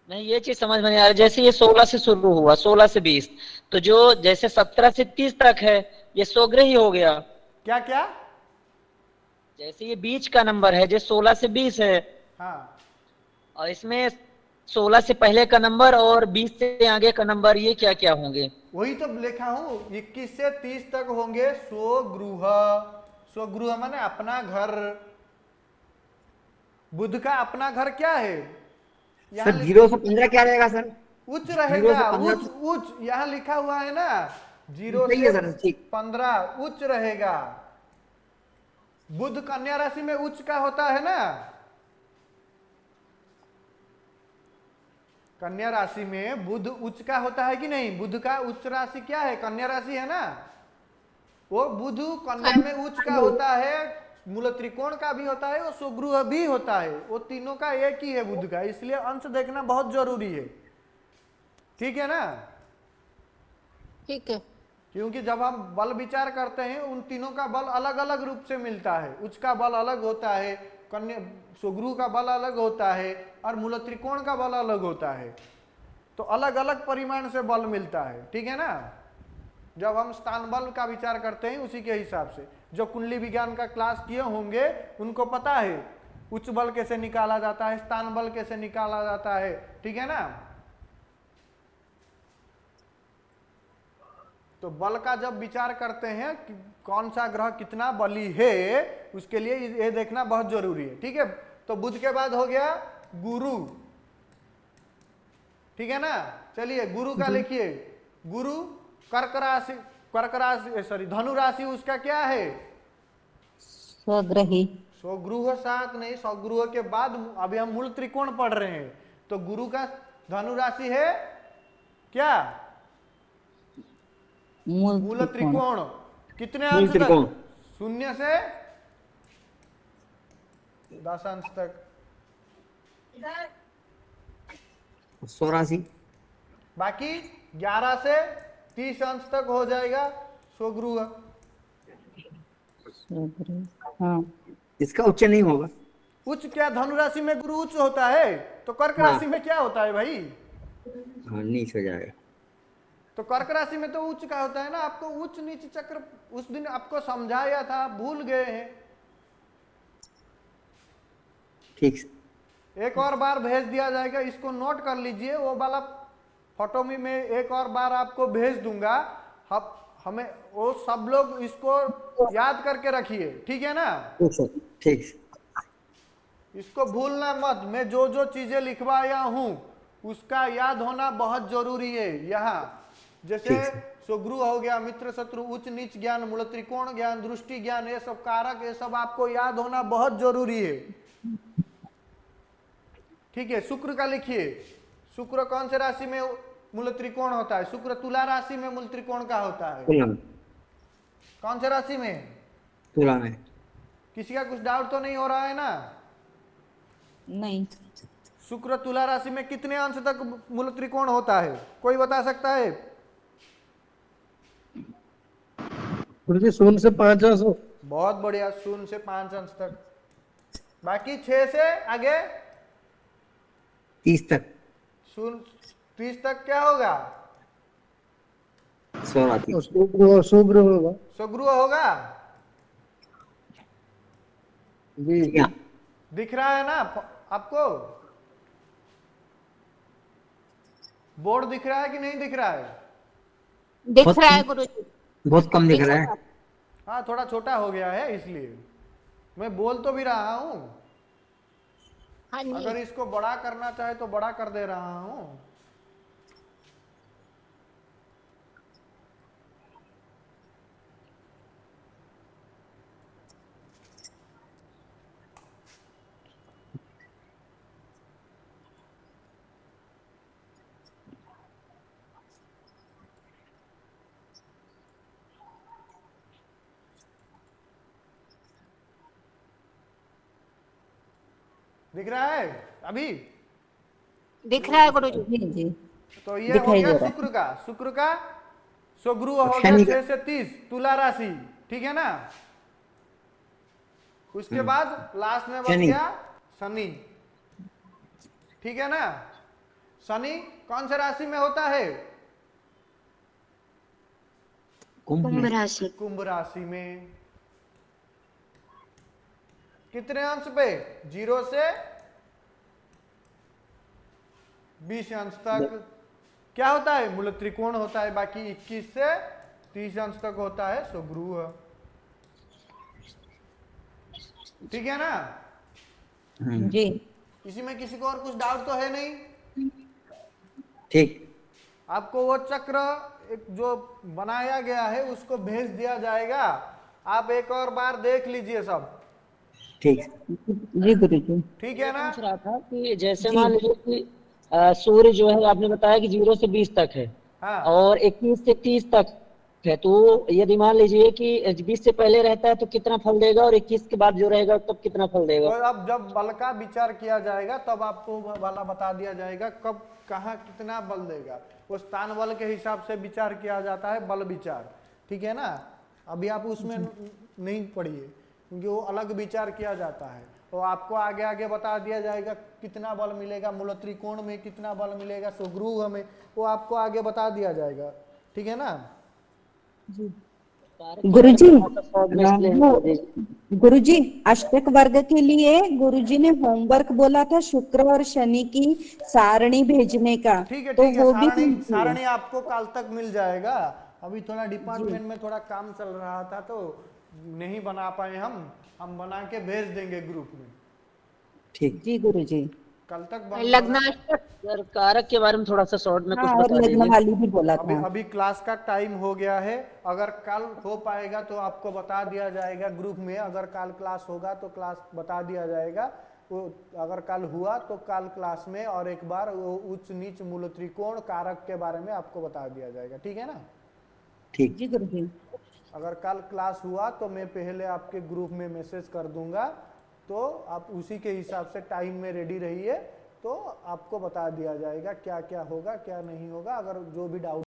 नहीं, ये चीज समझ में नहीं आ रही। जैसे ये 16 से शुरू हुआ, 16 से 20, तो जो जैसे 17 से 30 तक है ये स्वग्रह ही हो गया। क्या क्या? जैसे ये बीच का नंबर है जो 16 से 20 है, हाँ और इसमें 16 से पहले का नंबर और 20 से आगे का नंबर ये क्या क्या होंगे? वही तो लिखा हूं, 21 से 30 तक होंगे स्वगृह। स्वगृह माने अपना घर। बुध का अपना घर क्या है? सर 0 से 15 क्या रहेगा सर? उच्च 0 रहेगा। से 15 उच्च उच्च यहाँ लिखा हुआ है ना, 0 सही से है सर, ठीक। 15 उच्च रहेगा। बुध कन्या राशि में उच्च का होता है ना। कन्या राशि में बुध उच्च का होता है कि नहीं? बुध का उच्च राशि क्या है? कन्या राशि है ना। वो बुध कन्या में उच्च का होता है, मूल त्रिकोण का भी होता है और स्वगृह भी होता है। वो तीनों का एक ही है बुध का, इसलिए अंश देखना बहुत जरूरी है। ठीक है ना? ठीक है। क्योंकि जब हम बल विचार करते हैं उन तीनों का बल अलग अलग रूप से मिलता है। उच्च का बल अलग होता है, कन्या स्वगृह का बल अलग होता है और मूल त्रिकोण का बल अलग होता है। तो अलग अलग परिमाण से बल मिलता है। ठीक है ना? जब हम स्थान बल का विचार करते हैं उसी के हिसाब से, जो कुंडली विज्ञान का क्लास किए होंगे उनको पता है उच्च बल कैसे निकाला जाता है, स्थान बल कैसे निकाला जाता है। ठीक है ना? तो बल का जब विचार करते हैं कि कौन सा ग्रह कितना बली है, उसके लिए ये देखना बहुत जरूरी है। ठीक है? तो बुध के बाद हो गया गुरु। ठीक है ना? चलिए गुरु का लिखिए। गुरु कर्क राशि सॉरी धनु राशि उसका क्या है? स्वग्रही। स्वगृह साथ नहीं, स्वगृह के बाद अभी हम मूल त्रिकोण पढ़ रहे हैं। तो गुरु का धनु राशि है क्या? मूल त्रिकोण। कितने अंश तक? 0 से 10 अंश तक। 84। बाकी 11 से 30 अंश तक हो जाएगा स्वगृह। हाँ। इसका उच्च नहीं होगा। उच्च क्या? धनु राशि में गुरु उच्च होता है, तो कर्क राशि में क्या होता है भाई? हाँ, नीच हो जाएगा। तो कर्क राशि में तो उच्च का होता है ना। आपको उच्च नीच चक्र उस दिन आपको समझाया था, भूल गए हैं। ठीक। एक और बार भेज दिया जाएगा, इसको नोट कर लीजिए। वो वाला फोटो में एक और बार आपको भेज दूंगा। हमें वो सब लोग इसको याद करके रखिए। ठीक है ना? ठीक। इसको भूलना मत। मैं जो जो चीजें लिखवाया हूं उसका याद होना बहुत जरूरी है। यहाँ जैसे स्वगृह हो गया, मित्र शत्रु, उच्च नीच ज्ञान, मूल त्रिकोण ज्ञान, दृष्टि ज्ञान, ये सब कारक, ये सब आपको याद होना बहुत जरूरी है। ठीक है? शुक्र का लिखिए। शुक्र कौन से राशि में मूल त्रिकोण होता है? शुक्र तुला राशि में मूल त्रिकोण का होता है। कौन से राशि में? तुला में। किसी का कुछ डाउट तो नहीं हो रहा है ना? नहीं। शुक्र तुला राशि में कितने अंश तक मूल त्रिकोण होता है? कोई बता सकता है? 0 से 5 अंश। बहुत बढ़िया, 0 से 5 अंश तक। बाकी 6 से आगे 30 तक। 30 तक क्या होगा? स्वगृह होगा। स्वगृह होगा। जी। दिख रहा है ना आपको? बोर्ड दिख रहा है कि नहीं दिख रहा है? दिख रहा है गुरुजी। बहुत कम दिख रहा है। हाँ, थोड़ा छोटा हो गया है इसलिए मैं बोल तो भी रहा हूं। हाँ जी। अगर इसको बड़ा करना चाहे तो बड़ा कर दे रहा हूं। दिख रहा है अभी? दिख रहा है गुरुजी। जी जी तो ये हो दिखाई गया दे रहा है। शुक्र का स्वगुरु हो गया शनि का। 6 से 30 तुला राशि, ठीक है ना। उसके बाद लास्ट में बच शनि। गया शनि, ठीक है ना। शनि कौन से राशि में होता है? कुंभ कुंभ में। राशि। कुंभ राशि में। कितने अंश पे? 0 से 20 अंश तक क्या होता है? मूल त्रिकोण होता है। बाकी 21 से 30 अंश तक होता है स्वगृह, ठीक है ना। जी इसी में किसी को और कुछ डाउट तो है नहीं? ठीक। आपको वो चक्र एक जो बनाया गया है उसको भेज दिया जाएगा, आप एक और बार देख लीजिए सब, ठीक। जी गुरुजी। ठीक है ना। पूछ रहा था कि जैसे जी। मान लीजिए कि सूर्य जो है आपने बताया कि 0 से 20 तक है हाँ और 21 से 30 तक है, तो यदि मान लीजिए कि 20 से पहले रहता है तो कितना फल देगा और 21 के बाद जो रहेगा तब कितना फल देगा? तो अब जब बल का विचार किया जाएगा तब आपको वाला बता दिया जाएगा कब कहाँ कितना बल देगा। वो स्थान बल के हिसाब से विचार किया जाता है, बल विचार, ठीक है ना। अभी आप उसमें नहीं पढ़िए क्योंकि वो अलग विचार किया जाता है। तो आपको आगे आगे बता दिया जाएगा कितना बल मिलेगा, मूल त्रिकोण में कितना बल मिलेगा, स्वगृह में, वो आपको आगे बता दिया जाएगा, ठीक है ना। गुरुजी जी गुरुजी अष्टक वर्ग के लिए गुरुजी ने होमवर्क बोला था शुक्र और शनि की सारणी भेजने का, ठीक है तो ठीक है, वो भी सारणी आपको कल तक मिल जाएगा। अभी थोड़ा डिपार्टमेंट में थोड़ा काम चल रहा था तो नहीं बना पाए हम बना के भेज देंगे ग्रुप में, ठीक। जी गुरुजी। कल तक लग्नाष्टक। सर कारक के बारे में थोड़ा सा शॉर्ट में कुछ हाँ और बता लग्न दीजिए। वाली भी बोला अभी था। अभी क्लास का टाइम हो गया है, अगर कल हो पाएगा तो आपको बता दिया जाएगा ग्रुप में, अगर कल क्लास होगा तो क्लास बता दिया जाएगा। वो अगर कल हुआ तो कल क्लास में और एक बार वो उच्च नीच मूल त्रिकोण कारक के बारे में आपको बता दिया जाएगा, ठीक है ना। ठीक। जी गुरुजी। अगर कल क्लास हुआ तो मैं पहले आपके ग्रुप में मैसेज कर दूंगा, तो आप उसी के हिसाब से टाइम में रेडी रहिए, तो आपको बता दिया जाएगा क्या क्या होगा क्या नहीं होगा। अगर जो भी डाउट